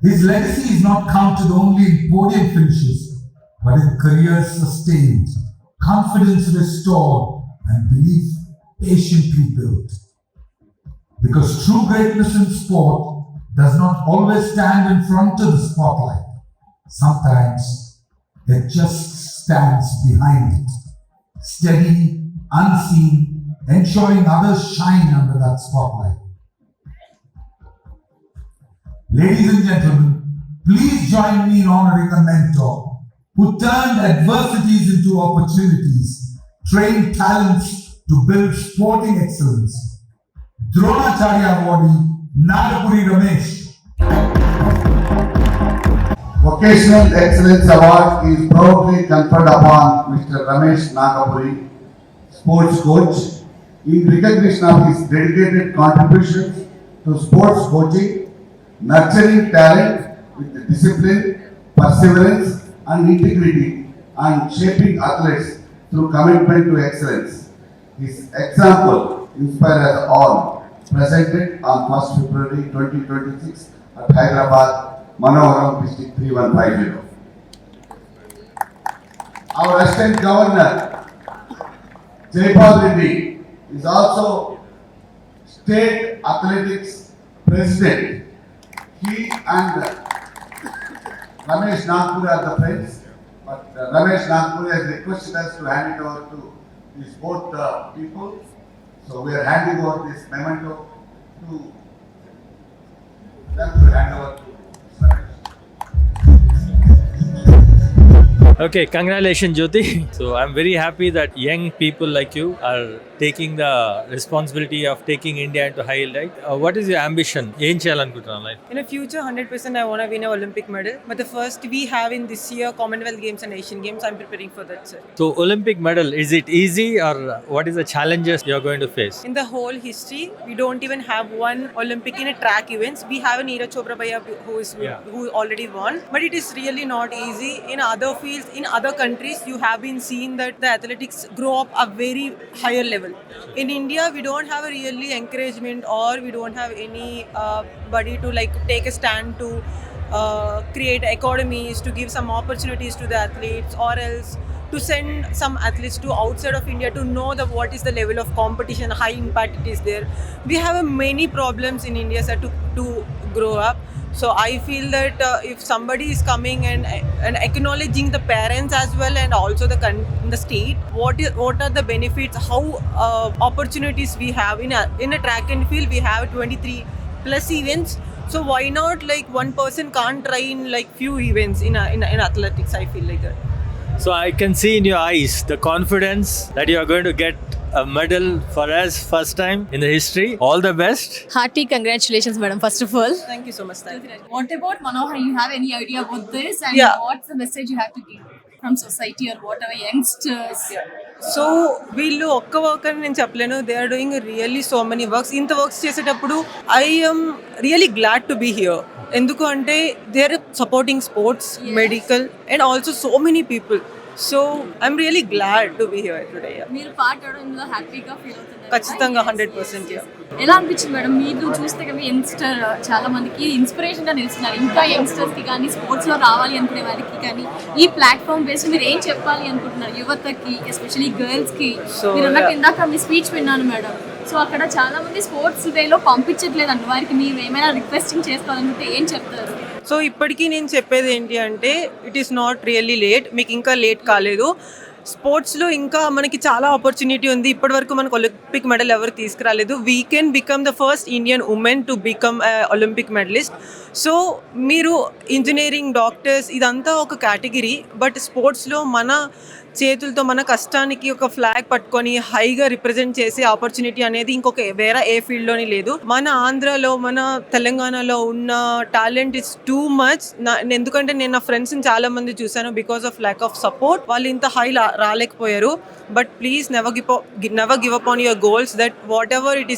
His legacy is not counted only in podium finishes, but in careers sustained, confidence restored, and belief patiently built. Because true greatness in sport does not always stand in front of the spotlight. Sometimes it just stands behind it, steady, unseen, ensuring others shine under that spotlight. Ladies and gentlemen, please join me in honoring a mentor who turned adversities into opportunities, trained talents to build sporting excellence, Dronacharya awardee Nagapuri Ramesh. Vocational Excellence Award is proudly conferred upon Mr. Ramesh Nagapuri, sports coach, in recognition of his dedicated contributions to sports coaching, nurturing talent with discipline, perseverance and integrity, and shaping athletes through commitment to excellence. His example inspires us all. Presented on 1st February 2026 at Hyderabad, Manoharam District 3150. Our Assistant Governor, Jaipal Reddy, is also State Athletics President. He and Ramesh Nagpur are the friends, but Ramesh Nagpur has requested us to hand it over to these both people. So we are handing over this memento to them to hand over to Ramesh. Okay, congratulations, Jyoti. So I'm very happy that young people like you are taking the responsibility of taking India into high elite. What is your ambition? ఏం చేయాలనుకుంటున్నావు life? In the future, 100% I want to win an Olympic medal. But the first we have in this year Commonwealth Games and Asian Games. I'm preparing for that, sir. So Olympic medal, is it easy or what is the challenges you're going to face? In the whole history, we don't even have one Olympic in a track events. We have a Neeraj Chopra Bhaiya who already won. But it is really not easy. In other fields, in other countries, you have been seeing that the athletics grow up a very higher level. In India, we don't have a really encouragement, or we don't have any body to like take a stand to create academies, to give some opportunities to the athletes, or else to send some athletes to outside of India to know what is the level of competition, high impact it is there. We have many problems in India, sir, to grow up. So I feel that if somebody is coming and acknowledging the parents as well, and also the state, what are the benefits, how opportunities we have in a track and field, we have 23 plus events. So why not like one person can't try in like few events in athletics? I feel like that. So I can see in your eyes the confidence that you are going to get a medal for us first time in the history. All the best. Hearty congratulations, madam, first of all. Thank you so much. Thank you. What about Manohar? You have any idea about this? And Yeah. what's the message you have to give from society or whatever youngsters? So వీళ్ళు ఒక్క work అని నేను చెప్పలేను. They are doing really so many works. ఇంత works చేసేటప్పుడు I'm really glad to be here. ఎందుకు అంటే they are supporting sports, medical and also so many people. So I'm really glad to be here today. మీరు part అవడంలో హ్యాపీగా feel అవుతున్నారు? ఖచ్చితంగా 100%. ఎలా అనిపించింది మేడం? మీరు చూస్తే కదా యంగ్స్టర్ చాలా మందికి ఇన్స్పిరేషన్ గా నిలుస్తున్నారు. ఇంకా యంగ్స్టర్స్ కి కానీ స్పోర్ట్స్ లో రావాలి అనుకునే వారికి కానీ ఈ ప్లాట్ఫామ్ బేస్ మీరు ఏం చెప్పాలి అనుకుంటున్నారు యువతకి, ఎస్పెషల్లీ గర్ల్స్ కి? మీరు అన్నట్టు ఇందాక మీ స్పీచ్ విన్నాను మేడం. సో అక్కడ చాలా మంది స్పోర్ట్స్ డేలో పంపించట్లేదండి. వారికి మీరు ఏమైనా రిక్వెస్టింగ్ చేసుకోవాలనుకుంటే ఏం చెప్తారు? సో ఇప్పటికీ నేను చెప్పేది ఏంటి అంటే it is not really late. మీకు ఇంకా లేట్ కాలేదు. స్పోర్ట్స్లో ఇంకా మనకి చాలా ఆపర్చునిటీ ఉంది. ఇప్పటివరకు మనకు ఒలింపిక్ మెడల్ ఎవరు తీసుకురాలేదు. We can become the first Indian women to become Olympic medallist. So మీరు ఇంజనీరింగ్, డాక్టర్స్ ఇదంతా ఒక కేటగిరీ. బట్ స్పోర్ట్స్లో మన చేతులతో మన కష్టానికి ఒక ఫ్లాగ్ పట్టుకొని హైగా రిప్రజెంట్ చేసే ఆపర్చునిటీ అనేది ఇంకొక వేరే ఏ ఫీల్డ్లోని లేదు. మన ఆంధ్రాలో, మన తెలంగాణలో ఉన్న టాలెంట్ ఇస్ టూ మచ్. ఎందుకంటే నేను నా ఫ్రెండ్స్ని చాలా మంది చూశాను. Because of lack of support వాళ్ళు ఇంత హై రాలేకపోయారు. But please never give up on your goals. That whatever it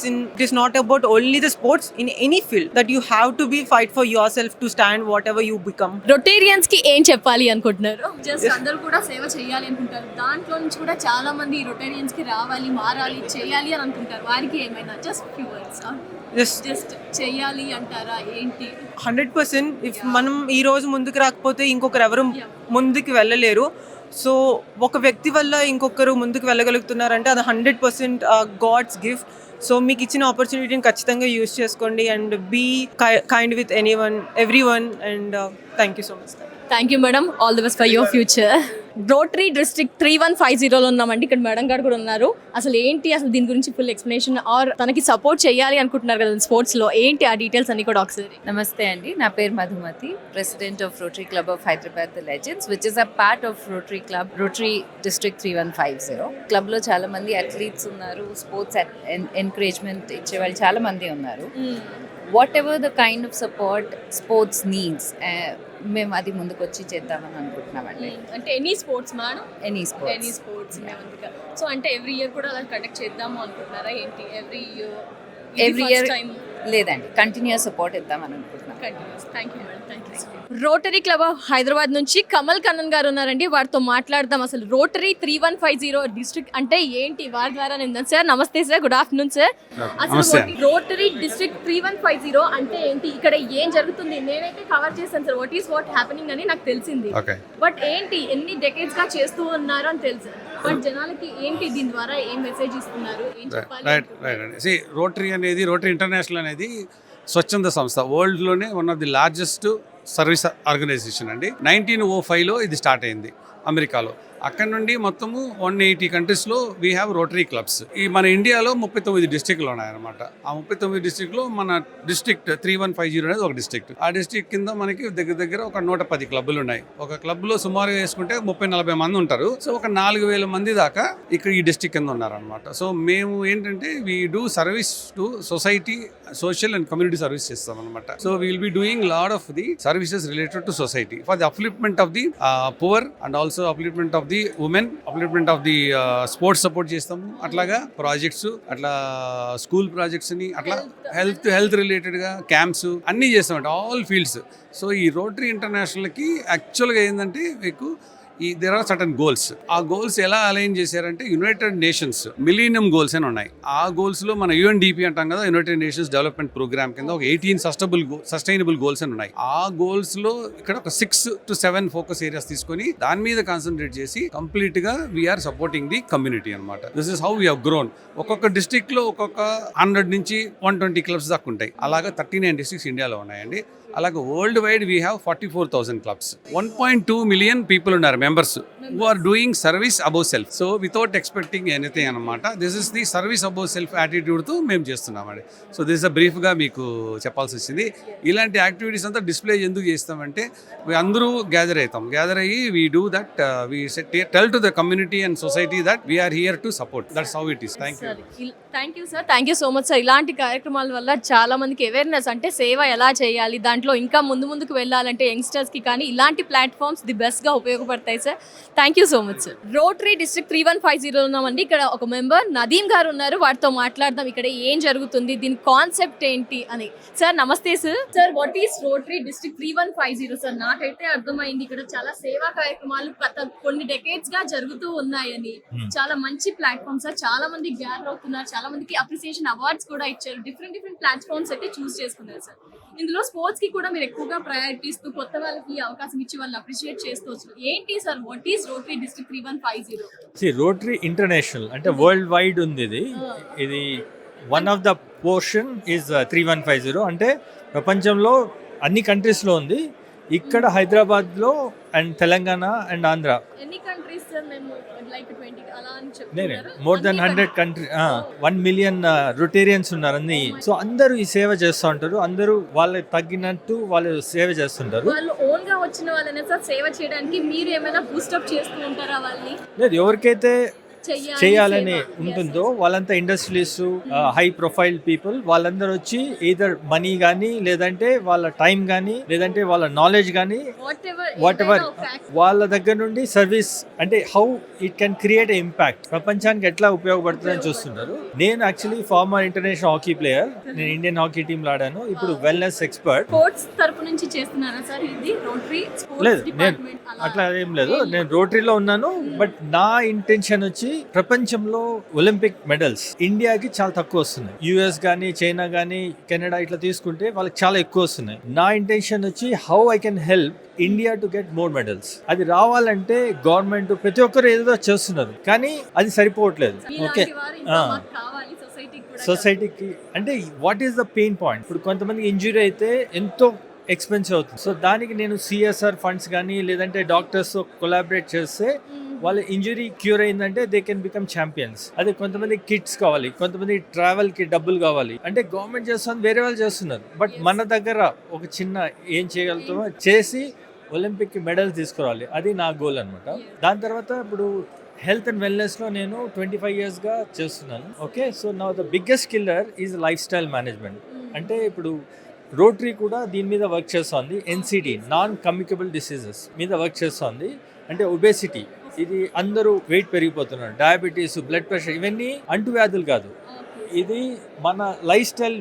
is not about only the sports, in any field that you have to be fight for yourself to stand whatever you become. Rotarians కి ఏం చెప్పాలి అనుకుంటున్నారు? Just అందరూ కూడా సేవ చేయాలి అనుకుంటారు. దాంట్లో నుంచి కూడా చాలా మంది రొటేరియన్స్ కి రావాలి, మారాలి, చేయాలి అని అనుకుంటారు. వారికి ఏమైనా జస్ట్ ఫ్యూ వర్డ్స్ జస్ట్ చేయాలి అంటారా ఏంటి? 100%. ఇఫ్ మనం ఈ రోజు ముందుకు రాకపోతే ఇంకొకరు ఎవరు ముందుకు వెళ్ళలేరు. సో ఒక వ్యక్తి వల్ల ఇంకొకరు ముందుకు వెళ్ళగలుగుతున్నారంటే అది 100% గాడ్స్ గిఫ్ట్. సో మీకు ఇచ్చిన ఆపర్చునిటీని ఖచ్చితంగా యూజ్ చేసుకోండి and be kind with everyone. And thank you so much. Thank you madam. All the best for your future. Rotary district 3150లో ఉన్నామండి. ఇక్కడ మేడం గారు కూడా ఉన్నారు. అసలు ఏంటి అసలు దీని గురించి ఫుల్ ఎక్స్ప్లెనేషన్ ఆర్ తనకి సపోర్ట్ చేయాలి అనుకుంటున్నారు కదా స్పోర్ట్స్లో, ఏంటి ఆ డీటెయిల్స్ అన్ని కూడా ఒకసారి. నమస్తే అండి, నా పేరు Madhumathi, president of Rotary club of Hyderabad the legends, which is a part of Rotary club, Rotary district 3150. క్లబ్లో చాలా మంది అథ్లీట్స్ ఉన్నారు, స్పోర్ట్స్ ఎంకరేజ్మెంట్ ఇచ్చేవాళ్ళు చాలా మంది ఉన్నారు. What ever the kind of support sports needs, మేము అది ముందుకు వచ్చి చేద్దామని అనుకుంటున్నామండి. అంటే any sports madam? Any any sports. So అంటే ఎవ్రీ ఇయర్ కూడా అలా కండక్ట్ చేద్దాము అనుకుంటున్నారా ఏంటి? ఎవ్రీ ఇయర్ లేదండి, కంటిన్యూస్ సపోర్ట్ ఇద్దామని అనుకుంటున్నాం. Thank you madam, thank you. Rotary club of Hyderabad నుంచి కమల్ కన్నన్ గారు ఉన్నారండి, వారితో మాట్లాడదాం. అసలు రోటరీ 3150 డిస్ట్రిక్ట్ అంటే ఏంటి, వారి ద్వారా నేను. సార్ నమస్తే సార్, గుడ్ ఆఫ్టర్నూన్ సార్. అసలు రోటరీ డిస్ట్రిక్ట్ 3150 అంటే ఏంటి, ఇక్కడ ఏం జరుగుతుంది? నేనైతే కవర్ చేశాను సార్, వాట్ హ్యాపెనింగ్ అని నాకు తెలిసింది. బట్ ఏంటి, ఎన్ని డెకేడ్స్ గా చేస్తూ ఉన్నారు అని తెలుసు. బట్ జనాలకి ఏంటి, దీని ద్వారా ఏం మెసేజ్ ఇస్తున్నారు, ఏం చెప్పాలి? రోటరీ అనేది, రోటరీ ఇంటర్నేషనల్ అనేది స్వచ్ఛంద సంస్థ, వరల్డ్లోనే one of the largest service organisation అండి. 1905లో ఇది స్టార్ట్ అయింది అమెరికాలో. అక్కడ నుండి మొత్తము 180 కంట్రీస్లో వీ హ్యావ్ రోటరీ క్లబ్స్. ఈ మన ఇండియాలో 39 డిస్ట్రిక్ట్లు ఉన్నాయన్నమాట. ఆ 39 డిస్ట్రిక్ట్లో మన డిస్ట్రిక్ట్ 3150 అనేది ఒక డిస్ట్రిక్ట్. ఆ డిస్ట్రిక్ట్ కింద మనకి దగ్గర ఒక 110 క్లబ్బులు ఉన్నాయి. ఒక క్లబ్లో సుమారుగా వేసుకుంటే 30-40 మంది ఉంటారు. సో ఒక 4000 మంది దాకా ఇక్కడ ఈ డిస్ట్రిక్ట్ కింద ఉన్నారనమాట. సో మేము ఏంటంటే we do service to society, social and community service చేస్తాం అనమాట. So will be doing lot of the services related to society for the upliftment of the poor and also upliftment of the women, upliftment of the sports support చేస్తాము. అట్లాగా projects, అట్లా school projects ని, అట్లా health related గా camps అన్నీ చేస్తామంట, all fields. So ఈ rotary ఇంటర్నేషనల్కి యాక్చువల్గా ఏంటంటే మీకు దేర్ ఆర్ సర్టన్ గోల్స్. ఆ గోల్స్ ఎలా అలైన్ చేశారంటే యునైటెడ్ నేషన్స్ మిలీనియం గోల్స్ అని ఉన్నాయి. ఆ గోల్స్లో మన UNDP అంటాం కదా, యునైటెడ్ నేషన్స్ డెవలప్మెంట్ ప్రోగ్రామ్ కింద ఒక 18 సస్టైనబుల్ గోల్స్ అని ఉన్నాయి. ఆ గోల్స్లో ఇక్కడ ఒక 6 to 7 ఫోకస్ ఏరియాస్ తీసుకొని దాని మీద కాన్సన్ట్రేట్ చేసి కంప్లీట్గా వీఆర్ సపోర్టింగ్ ది కమ్యూనిటీ అనమాట. This is how we have grown. ఒక్కొక్క డిస్ట్రిక్ట్లో ఒక్కొక్క 100 నుంచి 120 క్లబ్స్ దాకా ఉంటాయి. అలాగా 39 డిస్ట్రిక్ట్స్ ఇండియాలో ఉన్నాయండి. అలాగే world wide we have 44,000 clubs. 1.2 million people ఉన్నారు members who are doing service above self. So without expecting anything అనమాట. This is the service above self యాటిట్యూడ్తో మేము చేస్తున్నామండి. సో దిస్ ఇస్ బ్రీఫ్గా మీకు చెప్పాల్సి వచ్చింది. ఇలాంటి యాక్టివిటీస్ అంతా డిస్ప్లే ఎందుకు చేస్తామంటే అందరూ గ్యాదర్ అయ్యి we do that, we tell to the community and society that we're here to support. That's how it is. Thank you sir, thank you so much sir. ఇలాంటి కార్యక్రమాల వల్ల చాలా మందికి అవేర్నెస్, అంటే సేవ ఎలా చేయాలి, దాంట్లో ఇంకా ముందుకు వెళ్ళాలంటే యంగ్స్టర్స్కి కానీ ఇలాంటి ప్లాట్ఫామ్స్ ది బెస్ట్గా ఉపయోగపడతాయి sir. Thank you so much sir. Rotary district 3150 ఉన్నామండి. ఇక్కడ ఒక మెంబర్ నదీమ్ గారు ఉన్నారు, వాటితో మాట్లాడదాం. ఇక్కడ ఏం జరుగుతుంది, దీని కాన్సెప్ట్ ఏంటి అని. సార్ నమస్తే sir. Sir what is rotary district 3150 sir? నాకైతే అర్థమైంది ఇక్కడ చాలా సేవా కార్యక్రమాలు కొన్ని డెకేడ్స్ గా జరుగుతూ ఉన్నాయని. చాలా మంచి ప్లాట్ఫామ్ సార్, చాలా మంది గ్యాదర్ అవుతున్నారు, చాలా మందికి అప్రిసియేషన్ అవార్డ్స్ కూడా ఇచ్చారు. డిఫరెంట్ ప్లాట్ఫామ్స్ అయితే చూస్ చేసుకున్నారు సార్. ఇందులో స్పోర్ట్స్ కి కూడా మీరు ఎక్కువగా ప్రయారిటీ ఇస్తూ కొత్త వాళ్ళకి అవకాశం ఇచ్చి వాళ్ళని అప్రిషియేట్ చేస్తూ వచ్చారు. ఏంటి sir, what is rotary district 3150? Rotary international అంటే వరల్డ్ వైడ్ ఉంది ఇది. One of the portion is 3150 అంటే ప్రపంచంలో అన్ని కంట్రీస్లో ఉంది. ఇక్కడ హైదరాబాద్లో అండ్ తెలంగాణ అండ్ ఆంధ్ర. ఎన్ని కంట్రీస్ సార్? మేము లైక్ 20 అలా అని చెప్తున్నారు. More than 100 country, 1 million Rotarians ఉన్నారు అన్ని. సో అందరూ ఈ సేవ చేస్తూ ఉంటారు, అందరూ వాళ్ళకి తగ్గినట్టు వాళ్ళు సేవ చేస్తుంటారు. వాళ్ళు ఓన్ గా వచ్చిన వాళ్ళనే సార్ సేవ చేయడానికి మీరు ఏమైనా బూస్టప్ చేస్తూ ఉంటారా వాళ్ళని? లేదు, ఎవరికైతే చేయాలని ఉంటుందో వాళ్ళంతా ఇండస్ట్రియలిస్ట్, హై ప్రొఫైల్ పీపుల్, వాళ్ళందరూ వచ్చి ఈదర్ మనీ కానీ, లేదంటే వాళ్ళ టైం కానీ, లేదంటే వాళ్ళ నాలెడ్జ్ కానీ, వాట్ ఎవర్ వాళ్ళ దగ్గర నుండి సర్వీస్, అంటే how it can create a impact, ప్రపంచానికి ఎట్లా ఉపయోగపడుతుందని చూస్తుంటారు. నేను actually former international hockey player, నేను ఇండియన్ హాకీ టీమ్ లో ఆడాను. ఇప్పుడు వెల్నెస్ ఎక్స్పర్ట్. స్పోర్ట్స్ తరపు నుంచి చేస్తున్నారా సార్ ఇది రోటరీ? లేదు, నేను అట్లా ఏం లేదు, నేను రోటరీలో ఉన్నాను. బట్ నా ఇంటెన్షన్ వచ్చి ప్రపంచంలో ఒలింపిక్ మెడల్స్ ఇండియాకి చాలా తక్కువ వస్తున్నాయి. యుఎస్ కానీ, చైనా కానీ, కెనడా ఇట్లా తీసుకుంటే వాళ్ళకి చాలా ఎక్కువ వస్తున్నాయి. నా ఇంటెన్షన్ వచ్చి how I can help India to get more medals. అది రావాలంటే గవర్నమెంట్ ప్రతి ఒక్కరు ఏదో చేస్తున్నారు, కానీ అది సరిపోవట్లేదు. ఓకే, సొసైటీకి అంటే what is the pain point? ఇప్పుడు కొంతమంది ఇంజురీ అయితే ఎంతో ఎక్స్పెన్సివ్ అవుతుంది. సో దానికి నేను సిఎస్ఆర్ ఫండ్స్ కానీ లేదంటే డాక్టర్స్తో కొలాబరేట్ చేస్తే వాళ్ళ ఇంజరీ క్యూర్ అయిందంటే దే కెన్ బికమ్ ఛాంపియన్స్. అదే కొంతమంది కిట్స్ కావాలి, కొంతమంది ట్రావెల్కి డబ్బులు కావాలి అంటే గవర్నమెంట్ చేస్తుంది, వేరే వాళ్ళు చేస్తున్నారు. బట్ మన దగ్గర ఒక చిన్న ఏం చేయగలుగుతామో చేసి ఒలింపిక్కి మెడల్స్ తీసుకురావాలి, అది నా గోల్ అనమాట. దాని తర్వాత ఇప్పుడు హెల్త్ అండ్ వెల్నెస్లో నేను 25 yearsగా చేస్తున్నాను. ఓకే, సో నా the biggest killer is life style management. అంటే ఇప్పుడు రోటరీ కూడా దీని మీద వర్క్ చేస్తుంది. ఎన్సిడి, నాన్ కమ్యూనికబుల్ డిసీజెస్ మీద వర్క్ చేస్తుంది. అంటే ఒబేసిటీ, ఇది అందరూ వెయిట్ పెరిగిపోతున్నారు, డయాబెటీస్, బ్లడ్ ప్రెషర్, ఇవన్నీ అంటువ్యాధులు కాదు, ఇది మన లైఫ్ స్టైల్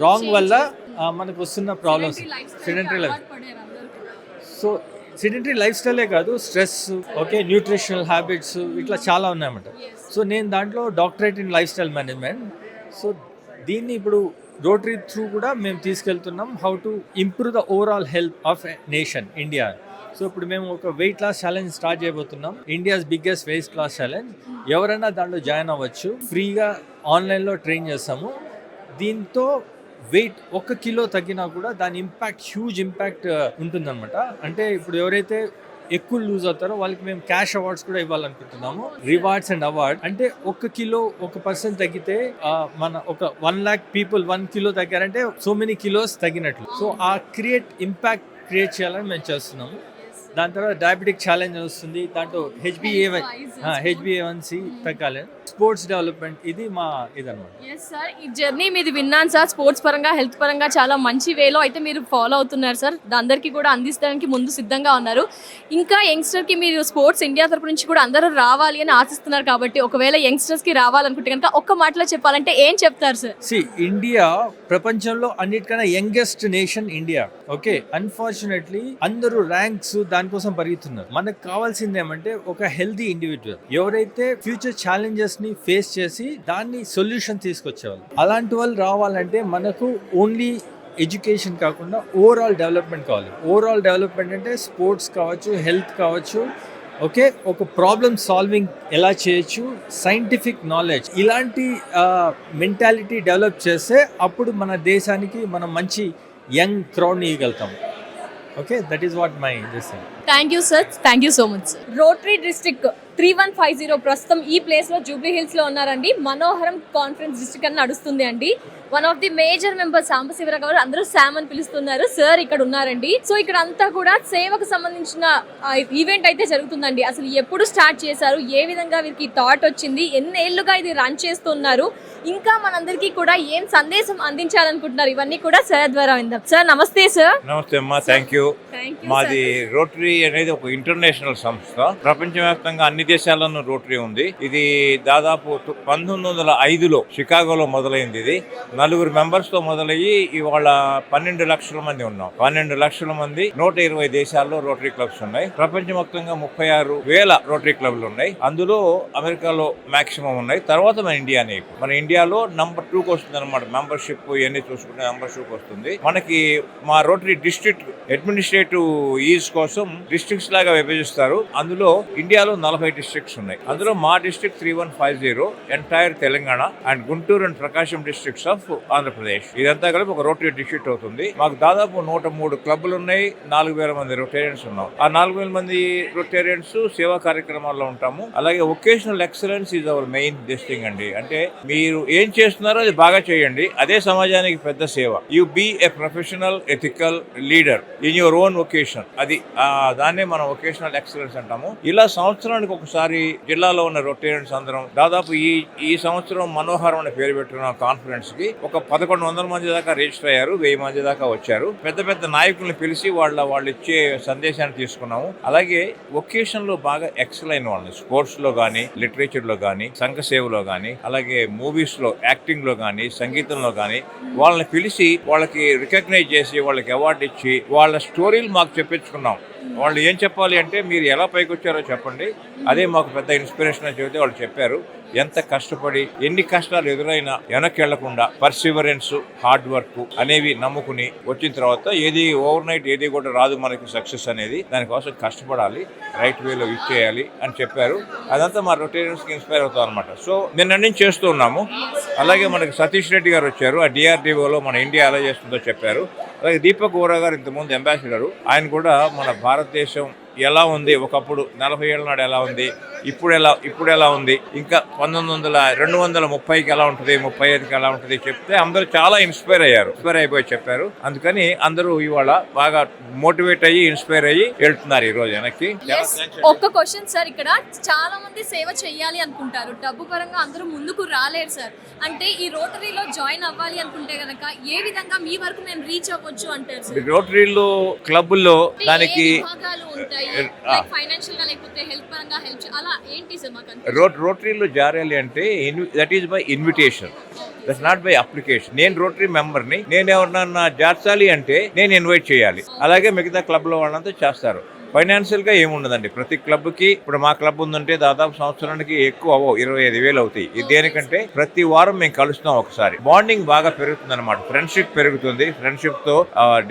రాంగ్ వల్ల మనకు వస్తున్న problems. Sedentary life, so sedentary life స్టైలే కాదు, స్ట్రెస్, ఓకే, న్యూట్రిషనల్ హ్యాబిట్స్, ఇట్లా చాలా ఉన్నాయన్నమాట. సో నేను దాంట్లో doctorate in lifestyle management. So దీన్ని ఇప్పుడు రోటరీ త్రూ కూడా మేము తీసుకెళ్తున్నాం, how to improve the overall health of nation India. So ఇప్పుడు మేము ఒక వెయిట్ లాస్ ఛాలెంజ్ స్టార్ట్ చేయబోతున్నాం, India's biggest weight loss challenge. ఎవరైనా దాంట్లో జాయిన్ అవ్వచ్చు, ఫ్రీగా ఆన్లైన్లో ట్రైన్ చేస్తాము. దీంతో వెయిట్ 1 kilo తగ్గినా కూడా దాని ఇంపాక్ట్, హ్యూజ్ ఇంపాక్ట్ ఉంటుందన్నమాట. అంటే ఇప్పుడు ఎవరైతే ఎక్కువ లూజ్ అవుతారో వాళ్ళకి మేము క్యాష్ అవార్డ్స్ కూడా ఇవ్వాలనుకుంటున్నాము, రివార్డ్స్ అండ్ అవార్డ్. అంటే 1 kilo 1% తగ్గితే మన ఒక 1 lakh పీపుల్ 1 kilo తగ్గారంటే సో మెనీ కిలోస్ తగ్గినట్లు. సో ఆ ఇంపాక్ట్ క్రియేట్ చేయాలని మేము చేస్తున్నాము. దాని తర్వాత డయాబెటిక్ ఛాలెంజ్ వస్తుంది, దాంట్లో HbA1c తగ్గాలి, స్పోర్ట్స్ డెవలప్మెంట్, ఇది మా ఇదన్నమాట. ఎస్ సార్, ఈ జర్నీ మీది విన్నాను సార్. స్పోర్ట్స్ పరంగా, హెల్త్ పరంగా చాలా మంచి వేలో అయితే మీరు ఫాలో అవుతున్నారు సార్. అందరికీ కూడా అందించడానికి ముందు సిద్ధంగా ఉన్నారు. ఇంకా యంగ్స్టర్కి మీరు స్పోర్ట్స్ ఇండియా తరపు నుంచి కూడా అందరూ రావాలి అని ఆశిస్తున్నారు కాబట్టి, ఒకవేళ యంగ్స్టర్స్కి రావాలనుకుంటే కనుక ఒక్క మాటలో చెప్పాలంటే ఏం చెప్తారు సార్? ఇండియా ప్రపంచంలో అన్నిటికన్నా youngest nation India. Okay, unfortunately అందరూ ర్యాంక్స్ దానికోసం పరిగెత్తున్నారు. మనకు కావాల్సింది ఏమంటే ఒక హెల్దీ ఇండివిజువల్, ఎవరైతే ఫ్యూచర్ ఛాలెంజెస్ ని ఫేస్ చేసి దాన్ని సొల్యూషన్ తీసుకొచ్చేవాళ్ళు. అలాంటి వాళ్ళు రావాలంటే మనకు ఓన్లీ ఎడ్యుకేషన్ కాకుండా ఓవరాల్ డెవలప్మెంట్ కావాలి. ఓవరాల్ డెవలప్మెంట్ అంటే స్పోర్ట్స్ కావచ్చు, హెల్త్ కావచ్చు, ఓకే, ఒక ప్రాబ్లమ్ సాల్వింగ్ ఎలా చేయొచ్చు, సైంటిఫిక్ నాలెడ్జ్, ఇలాంటి మెంటాలిటీ డెవలప్ చేస్తే అప్పుడు మన దేశానికి మనం మంచి యంగ్ క్రౌడ్ని ఇవ్వగలుగుతాం. Okay, that is what my దిసింగ్. Thank you sir, thank you so much sir. Rotary district 3150 ప్రస్తుతం ఈ ప్లేస్లో జూబ్లీ హిల్స్లో ఉన్నారండి. మనోహరం కాన్ఫరెన్స్ డిస్ట్రిక్ట్ అని నడుస్తుంది అండి. One of the major member Sambasivarao గారు, అందరూ శామ్ అని పిలుస్తున్నారు సార్, ఇక్కడ ఉన్నారండి. సో ఇక్కడ అంతా కూడా సేవకు సంబంధించిన ఈవెంట్ అయితే జరుగుతుందండి. అసలు ఎప్పుడు స్టార్ట్ చేశారు, ఏ విధంగా వీరికి థాట్ వచ్చింది, ఎన్నేళ్లుగా ఇది రన్ చేస్తున్నారు, ఇంకా మనందరికీ కూడా ఏం సందేశం అందించాలనుకుంటున్నారు, ఇవన్నీ కూడా సార్ ద్వారా విందాం. సార్ నమస్తే సార్. నమస్తే అమ్మా, థ్యాంక్ యూ. మాది రోటరీ అనేది ఒక ఇంటర్నేషనల్ సంస్థ. ప్రపంచవ్యాప్తంగా అన్ని దేశాల్లోనూ రోటరీ ఉంది. ఇది దాదాపు 1905లో షికాగోలో మొదలైంది. ఇది 4 మెంబర్స్ తో మొదలయ్యి ఇవాళ 12 లక్షల మంది ఉన్నాం. 12 లక్షల మంది, 120 దేశాల్లో రోటరీ క్లబ్స్ ఉన్నాయి. ప్రపంచవ్యాప్తంగా 36,000 రోటరీ క్లబ్లు ఉన్నాయి. అందులో అమెరికాలో మాక్సిమం ఉన్నాయి. తర్వాత మన ఇండియాలో నంబర్ 2కి వస్తుంది అనమాట. మెంబర్షిప్ ఇవన్నీ చూసుకుంటే నంబర్ 2కి వస్తుంది. మనకి మా రోటరీ డిస్ట్రిక్ట్ అడ్మినిస్ట్రేటివ్ ఈజ్ కోసం డిస్ట్రిక్ట్స్ లాగా విభజిస్తారు. అందులో ఇండియాలో 40 డిస్ట్రిక్ట్స్ ఉన్నాయి. అందులో మా district 3150, entire Telangana and Guntur and Prakasam districts of Andhra Pradesh. ఇదంతా కలిపి ఒక రోటరీ డిస్ట్రిక్ట్ అవుతుంది. మాకు దాదాపు 103 క్లబ్లు ఉన్నాయి. 4,000 మంది రొటేరియన్స్ ఉన్నాం. ఆ 4,000 మంది రొటేరియన్స్ సేవా కార్యక్రమాల్లో ఉంటాము. అలాగే vocational excellence is our main thing అండి. అంటే మీరు ఏం చేస్తున్నారో అది బాగా చేయండి, అదే సమాజానికి పెద్ద సేవ. You be a professional ethical leader in your own vocation. అది దాన్నే మనం వొకేషనల్ ఎక్సలెన్స్ అంటాము. ఇలా సంవత్సరానికి ఒకసారి జిల్లాలో ఉన్న రొటేరియన్స్ అందరం దాదాపు ఈ సంవత్సరం మనోహరం అనే పేరు పెట్టుకున్న కాన్ఫరెన్స్ కి ఒక 1100 మంది దాకా రిజిస్టర్ అయ్యారు. 1000 మంది దాకా వచ్చారు. పెద్ద పెద్ద నాయకుల్ని పిలిచి వాళ్ళు ఇచ్చే సందేశాన్ని తీసుకున్నాము. అలాగే వొకేషన్ లో బాగా ఎక్సెల్ అయిన వాళ్ళని, స్పోర్ట్స్ లో గానీ, లిటరేచర్ లో గానీ, సంఘ సేవలో గానీ, అలాగే మూవీస్ లో, యాక్టింగ్ లో గానీ, సంగీతంలో గానీ వాళ్ళని పిలిచి వాళ్ళకి రికగ్నైజ్ చేసి వాళ్ళకి అవార్డు ఇచ్చి వాళ్ళ స్టోరీలు మాకు చెప్పించుకున్నాం. వాళ్ళు ఏం చెప్పాలి అంటే మీరు ఎలా పైకి వచ్చారో చెప్పండి, అదే మాకు పెద్ద ఇన్స్పిరేషన్ అని చెబితే వాళ్ళు చెప్పారు. ఎంత కష్టపడి ఎన్ని కష్టాలు ఎదురైనా వెనక్కి వెళ్లకుండా పర్సివరెన్స్, హార్డ్ వర్క్ అనేవి నమ్ముకుని వచ్చిన తర్వాత ఏది ఓవర్ నైట్ ఏది కూడా రాదు మనకి సక్సెస్ అనేది. దానికోసం కష్టపడాలి, రైట్ వేలో ఇచ్చేయాలి అని చెప్పారు. అదంతా మా రొటేరియన్స్కి ఇన్స్పైర్ అవుతాం అనమాట. సో నిన్న నుంచి చేస్తూ ఉన్నాము. అలాగే మనకి సతీష్ రెడ్డి గారు వచ్చారు. ఆ DRDOలో మన ఇండియా ఎలా చేస్తుందో చెప్పారు. అలాగే దీపక్ వోరా గారు ఇంతకుముందు అంబాసిడరు, ఆయన కూడా మన భారతదేశం ఎలా ఉంది, ఒకప్పుడు 40 ఏళ్ళ నాడు ఎలా ఉంది, ఇప్పుడు ఎలా ఉంది, ఇంకా 230కి ఎలా ఉంటుంది, 35కి ఎలా ఉంటుంది చెప్తే అందరూ చాలా ఇన్స్పైర్ అయిపోయి చెప్పారు. అందుకని అందరూ ఇవాళ బాగా మోటివేట్ అయ్యి ఇన్స్పైర్ అయ్యి వెళ్తున్నారు ఈ రోజు వెనక్కి. ఒక్క క్వశ్చన్ సార్, ఇక్కడ చాలా మంది సేవ చేయాలి అనుకుంటారు, డబ్బు పరంగా అందరూ ముందుకు రాలేరు సార్. అంటే ఈ రోటరీలో జాయిన్ అవ్వాలి అనుకుంటే గనక ఏ విధంగా మీ వరకు మేము రీచ్ అవ్వచ్చు అంటారు సార్? రోటరీలో క్లబ్లో దానికి ఉంటాయి, ఫైనాన్షియల్ గా లేకపోతే హెల్త్ పరంగా హెల్ప్ అలా ఏంటి సార్ మాకు? రోటరీలో జారాలి అంటే that is by invitation, that's not by application. నేను రోటరీ మెంబర్ని, నేను ఎవరినన్నా జార్చాలి అంటే నేను ఇన్వైట్ చేయాలి. అలాగే మిగతా క్లబ్లో వాళ్ళంతా చేస్తారు. ఫైనాన్షియల్గా ఏముండదండి. ప్రతి క్లబ్కి, ఇప్పుడు మా క్లబ్ ఉందంటే దాదాపు సంవత్సరానికి ఎక్కువ 25,000 అవుతాయి. ఇది దేనికంటే ప్రతి వారం మేము కలుస్తాం ఒకసారి. బాండింగ్ బాగా పెరుగుతుంది అనమాట, ఫ్రెండ్షిప్ పెరుగుతుంది. ఫ్రెండ్షిప్తో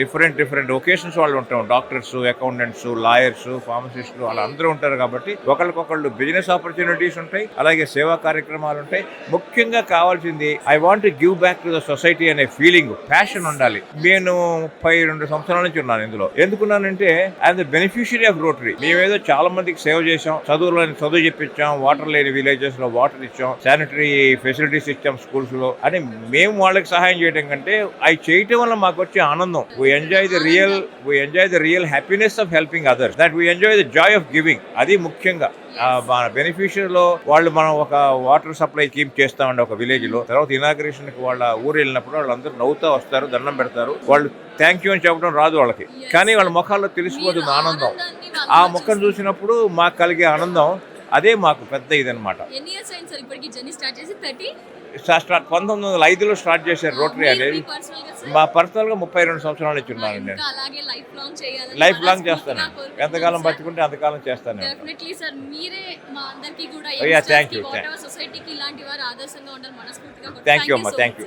డిఫరెంట్ ఒకేషన్స్ వాళ్ళు ఉంటాం, డాక్టర్స్, అకౌంటెంట్స్, లాయర్స్, ఫార్మసిస్టులు అలా అందరూ ఉంటారు. కాబట్టి ఒకళ్ళకొకళ్ళు బిజినెస్ ఆపర్చునిటీస్ ఉంటాయి, అలాగే సేవా కార్యక్రమాలు ఉంటాయి. ముఖ్యంగా కావాల్సింది I want to give back to the society అనే ఫీలింగ్, ప్యాషన్ ఉండాలి. నేను 32 సంవత్సరాల నుంచి ఉన్నాను ఇందులో. ఎందుకున్నానంటే I'm the beneficiary of Rotary. మేమేదో చాలా మందికి సేవ చేసాం, చదువు చెప్పించాం, వాటర్ లేని విలేజెస్ లో వాటర్ ఇచ్చాం, శానిటరీ ఫెసిలిటీస్ ఇచ్చాం స్కూల్స్ లో అని మేము వాళ్ళకి సహాయం చేయడం కంటే అవి చేయటం వల్ల మాకు వచ్చే ఆనందం, we enjoy the real happiness of helping others, that we enjoy the joy of giving. అది ముఖ్యంగా మన బెనిఫిషియరీలో వాళ్ళు మనం ఒక వాటర్ సప్లై కీప్ చేస్తామండి ఒక విలేజ్ లో. తర్వాత ఇనాగ్రేషన్ కి వాళ్ళ ఊరు వెళ్ళినప్పుడు వాళ్ళందరూ నవ్వుతా వస్తారు, దండం పెడతారు. వాళ్ళు థ్యాంక్ యూ అని చెప్పడం రాదు వాళ్ళకి, కానీ వాళ్ళ ముఖాల్లో తెలిసిపోతుంది ఆనందం. ఆ ముఖం చూసినప్పుడు మాకు కలిగే ఆనందం అదే మాకు పెద్ద ఇదనమాట. 1905లో స్టార్ట్ చేశారు రోటరీ అనేది. మా పర్సనల్ గా 32 సంవత్సరాల నుంచి ఉన్నాను నేను. లైఫ్ లాంగ్ చేస్తాను, ఎంతకాలం బతుకుంటే అంతకాలం చేస్తాను. థ్యాంక్ యూ అమ్మా, థ్యాంక్ యూ.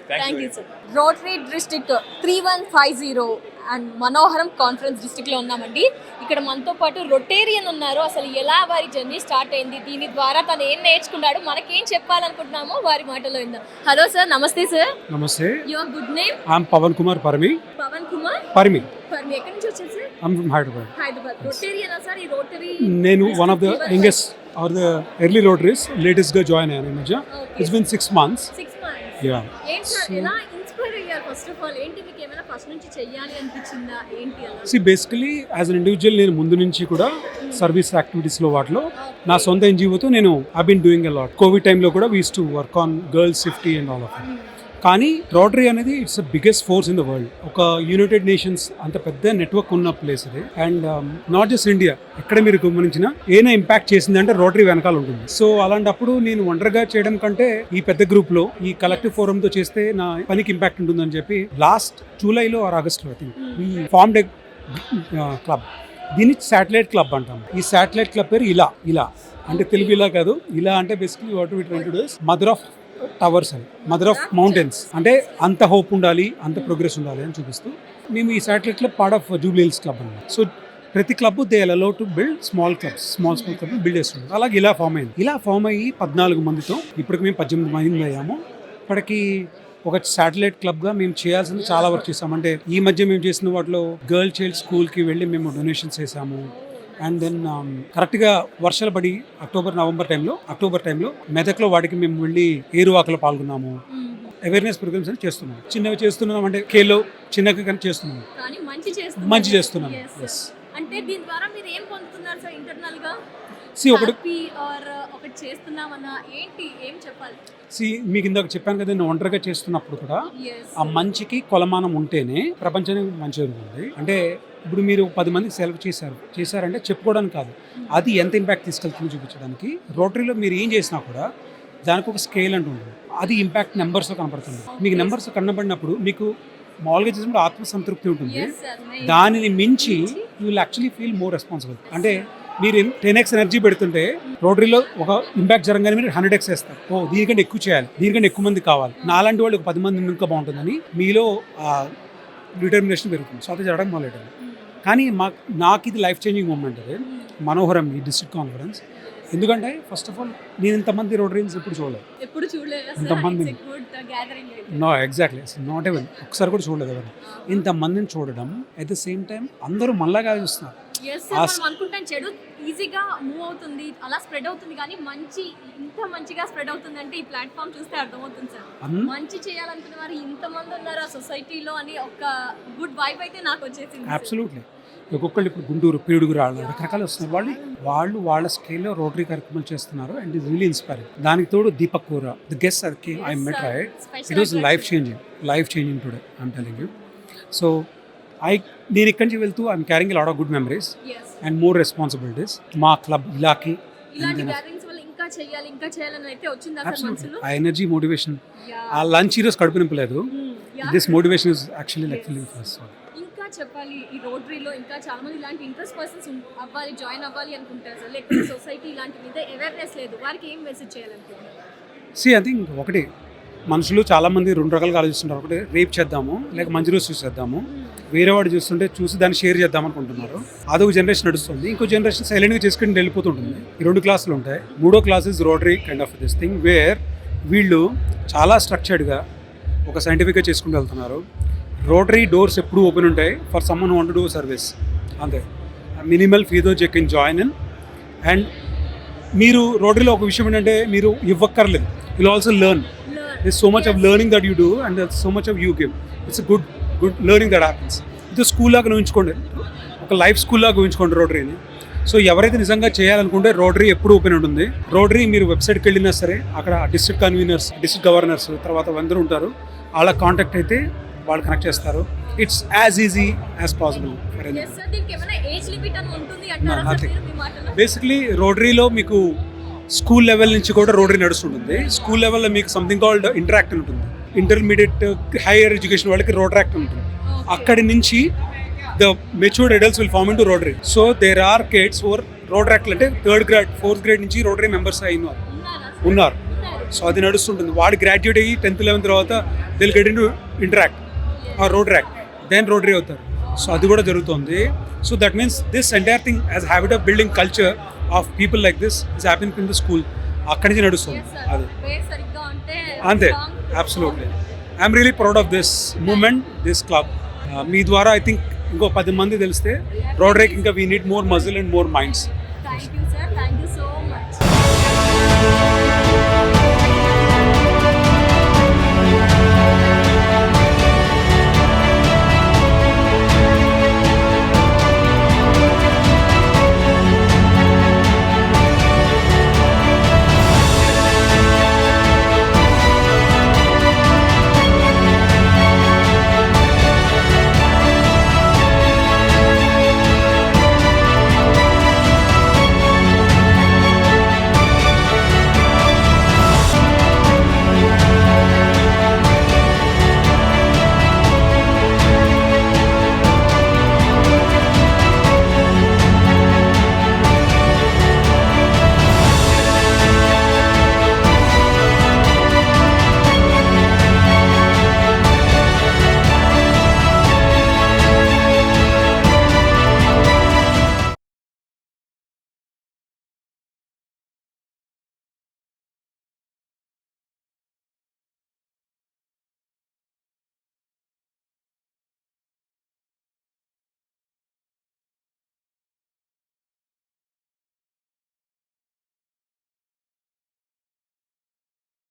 రోటరీ డిస్ట్రిక్ట్ 3150 అండ్ మనోహరం కాన్ఫరెన్స్ డిస్ట్రిక్ట్లో ఉన్నామండి. ఇక్కడ మనతో పాటు రొటేరియన్ ఉన్నారు. అసలు ఎలా వారి జర్నీ స్టార్ట్ అయింది, దీని ద్వారా తను ఏం నేర్చుకున్నాడు, మనకేం చెప్పాలనుకుంటున్నామో వారి మాటలో విందాం. హలో సార్, నమస్తే సార్. నమస్తే. Your good name? I'm Pavan Kumar Parmi. Pavan Kumar Parmi. ఎక్కడి నుంచి వచ్చారు సార్? I'm from Hyderabad. రొటేరియనా సార్? ఈ రోటరీ నేను one of the youngest or the early Rotaries latest గా జాయిన్ అయ్యాను ఈ మధ్య. It's been 6 months. యా. ఏంటి సార్, ఎలా ఇన్స్పైర్ అయ్యారు? ఫస్ట్ ఆఫ్ ఆల్ ఏంటి మీకు ఏమైనా ఫస్ట్ నుంచి చెయ్యాలి అనిపించిందా ఏంటి అలా? బేసికలీ యాజ్ అన్ ఇండివిజువల్ నేను ముందు నుంచి కూడా సర్వీస్ యాక్టివిటీస్లో వాటిలో నా సొంత ఎన్జిఓతో నేను I been doing a lot. Covid టైంలో కూడా we use to work on girls safety and all of it. కానీ రోటరీ అనేది it's the biggest force in the world. ఒక యునైటెడ్ నేషన్స్ అంత పెద్ద నెట్వర్క్ ఉన్న ప్లేస్ అది. అండ్ నాట్ జస్ట్ ఇండియా, ఎక్కడ మీరు గమనించినా ఏమైనా ఇంపాక్ట్ చేసిందంటే రోటరీ వెనకాల ఉంటుంది. సో అలాంటప్పుడు నేను ఒంటరిగా చేయడం కంటే ఈ పెద్ద గ్రూప్ లో, ఈ కలెక్టివ్ ఫోరం తో చేస్తే నా పనికి ఇంపాక్ట్ ఉంటుందని చెప్పి లాస్ట్ జూలైలో ఆర్ ఆగస్ట్లో ఐ థింక్ ఈ ఫార్మ్డ్ ఎ క్లబ్. దీన్ని శాటిలైట్ క్లబ్ అంటాం. ఈ శాటిలైట్ క్లబ్ పేరు ఇలా అంటే తెలుగు ఇలా కాదు, ఇలా అంటే basically what we train to do is mother of towers అని, మదర్ ఆఫ్ మౌంటైన్స్. అంటే అంత హోప్ ఉండాలి, అంత ప్రోగ్రెస్ ఉండాలి అని చూపిస్తూ మేము ఈ satellite club part of Jubilee hills club అన్నమాట. సో ప్రతి club they allow to build small clubs build చేస్తుంది. అలాగే ఇలా ఫామ్ అయ్యి 14 మందితో ఇప్పటికి మేము 18 మంది అయ్యాము. ఇప్పటికి ఒక శాటిలైట్ క్లబ్గా మేము చేయాల్సింది చాలా వర్క్ చేసాము. అంటే ఈ మధ్య మేము చేసిన వాటిలో గర్ల్ చైల్డ్ స్కూల్కి వెళ్ళి మేము డొనేషన్స్ చేసాము. అండ్ దెన్ కరెక్ట్గా వర్షాలు పడి అక్టోబర్ టైంలో మెదక్లో వాటికి మేము వెళ్ళి ఏరువాకలో పాల్గొన్నాము. అవేర్నెస్ ప్రోగ్రామ్స్ అని చేస్తున్నాం. చిన్నవి చేస్తున్నాం అంటే కేలో చిన్నగా కానీ చేస్తున్నాము, మంచి చేస్తున్నాము. ఎస్. అంటే దీని ద్వారా మీరు ఏం పొందుతున్నారు సార్ ఇంటర్నల్ గా? ఒకటి చేస్తున్నామన్నా ఏంటి, ఏం చెప్పాలి? మీకు ఇందాక చెప్పాను కదా, నేను ఒంటరిగా చేస్తున్నప్పుడు కూడా ఆ మంచికి కొలమానం ఉంటేనే ప్రపంచానికి మంచి జరుగుతుంది. అంటే ఇప్పుడు మీరు 10 మందికి సెలవు చేశారంటే చెప్పుకోవడానికి కాదు, అది ఎంత ఇంపాక్ట్ తీసుకెళ్తుందో చూపించడానికి. రోటరీలో మీరు ఏం చేసినా కూడా దానికి ఒక స్కేల్ అంటూ ఉంటుంది. అది ఇంపాక్ట్ నెంబర్స్లో కనపడుతుంది. మీకు నెంబర్స్ కనబడినప్పుడు మీకు మామూలుగా చేసినప్పుడు ఆత్మసంతృప్తి ఉంటుంది. దానిని మించి you will actually feel more responsible. అంటే మీరు 10x ఎనర్జీ పెడుతుంటే రోటరీలో ఒక ఇంపాక్ట్ జరగానే మీరు 100x వేస్తారు. దీనికంటే ఎక్కువ చేయాలి, దీనికంటే ఎక్కువ మంది కావాలి, నాలాంటి వాళ్ళు ఒక 10 మంది ఇంకా బాగుంటుందని మీలో డిటర్మినేషన్ పెరుగుతుంది. సో అది జరగడం మొదలెట్టాలి. కానీ నాకు ఇది లైఫ్ చేంజింగ్ మూమెంట్ అది మనోహరం ఈ డిస్ట్రిక్ట్ కాన్ఫరెన్స్. ఎందుకంటే ఫస్ట్ ఆఫ్ ఆల్ నేను ఇంతమంది రోటరీన్స్ ఎప్పుడు చూడలేదు. ఎప్పుడు చూడలేదు ఇంతమంది gathering know exactly not even ఒకసారి కూడా చూడలేదు ఎవరు. ఇంతమందిని చూడడం అట్ ద సేమ్ టైం అందరూ మళ్ళాగా చూస్తున్నారు. అనుకుంటాను చెడు ఈజీగా మూవ్ అవుతుంది, అలా స్ప్రెడ్ అవుతుంది, కానీ మంచి ఇంత మంచిగా స్ప్రెడ్ అవుతుంది అంటే ఈ ప్లాట్ఫామ్ చూస్తే అర్థమవుతుంది సార్. మంచి చేయాలనుకునే వారు ఇంతమంది ఉన్నారు ఆ సొసైటీలో అని ఒక గుడ్ వైబ్ అయితే నాకు వచ్చేసింది. అబ్సల్యూట్లీ. ఒక్కొక్కళ్ళు ఇప్పుడు గుంటూరు, పీడుగురు రకరకాలు వస్తున్నారు. వాళ్ళు వాళ్ళ స్కేల్లో రోటరీ కార్యక్రమాలు చేస్తున్నారు అండ్ ఇస్ రియలీ ఇన్స్పైరింగ్. దానికి తోడు దీపక్ కూర the guest I met right, it was life changing today I'm telling you. So నేను ఇక్కడి నుంచి వెళ్తూ I'm carrying lot of good memories and more responsibilities. మా క్లబ్ ఇలాకి ఆ ఎనర్జీ మోటివేషన్, ఆ లంచ్ ఈరోజు కడుపు నింపలేదు. This motivation is actually like feeling first. ఇంకా చెప్పాలి, ఈ రోటరీలో ఇంకా చాలా మంది ఇలాంటి ఇంట్రెస్ట్ పర్సన్స్ అవ్వాలి, జాయిన్ అవ్వాలి అనుకుంటారు సార్, లేకపోతే సొసైటీ ఇలాంటి మీద అవేర్నెస్ లేదు, వారికి ఏం మెసేజ్ చేయాలనుకుంటున్నారు? ఐ థింక్ ఒకటి, మనుషులు చాలామంది రెండు రకాలుగా ఆలోచిస్తుంటారు. ఒకటి రేప్ చేద్దాము, లేక మంచి రోజు చూసేద్దాము, వేరే వాడు చూస్తుంటే చూసి దాన్ని షేర్ చేద్దాం అనుకుంటున్నారు. అదొక జనరేషన్ నడుస్తుంది. ఇంకో జనరేషన్ సైలెంట్గా చేసుకుని వెళ్ళిపోతుంటుంది. ఈ 2 క్లాసులు ఉంటాయి. 3వ class is rotary kind of this thing where వీళ్ళు చాలా స్ట్రక్చర్డ్గా ఒక సైంటిఫిక్గా చేసుకుంటూ వెళ్తున్నారు. రోటరీ డోర్స్ ఎప్పుడూ ఓపెన్ ఉంటాయి for someone want to do service. అంతే, మినిమల్ ఫీతో check in join in. And మీరు రోటరీలో ఒక విషయం ఏంటంటే మీరు ఇవ్వక్కర్లేదు, will also learn. There's so much of learning that you do and there's so much of you give. It's a good learning that happens. ఇది స్కూల్ లాగా ఉంచుకోండి, ఒక లైఫ్ స్కూల్ లాగా ఉంచుకోండి రోటరీని. సో ఎవరైతే నిజంగా చేయాలనుకుంటే రోటరీ ఎప్పుడు ఓపెన్ ఉంటుంది. రోటరీ మీరు వెబ్సైట్కి వెళ్ళినా సరే అక్కడ డిస్ట్రిక్ట్ కన్వీనర్స్, డిస్ట్రిక్ట్ గవర్నర్స్, తర్వాత అందరూ ఉంటారు. వాళ్ళ కాంటాక్ట్ అయితే వాళ్ళు కనెక్ట్ చేస్తారు. It's as easy as possible. Basically రోటరీలో మీకు స్కూల్ లెవెల్ నుంచి కూడా రోటరీ నడుస్తుంటుంది. స్కూల్ లెవెల్లో మీకు సంథింగ్ కాల్డ్ ఇంటరాక్ట్ ఉంటుంది. ఇంటర్మీడియట్ హైయర్ ఎడ్యుకేషన్ వాళ్ళకి రోటరాక్ట్ ఉంటుంది. అక్కడి నుంచి the matured adults will form into Rotary. So there are kids or Rotaract అంటే 3rd గ్రేడ్ 4th గ్రేడ్ నుంచి రోటరీ మెంబర్స్ ఉన్నారు. సో అది నడుస్తుంటుంది. వాడు గ్రాడ్యుయేట్ అయ్యి 10th 11th తర్వాత they will get into interact or Rotaract, then Rotary అవుతారు. So అది కూడా జరుగుతుంది. So that means this entire thing as habit of building culture of people like this is happening in the school. అక్కడి నుంచి నడుస్తుంది అది. అంతే, absolutely. I'm really proud of this moment, this club. మీ ద్వారా ఐ థింక్ ఇంకో 10 మంది తెలిస్తే రోటరీకి ఇంకా we need more muscle and more minds. Thank you sir, thank you so much.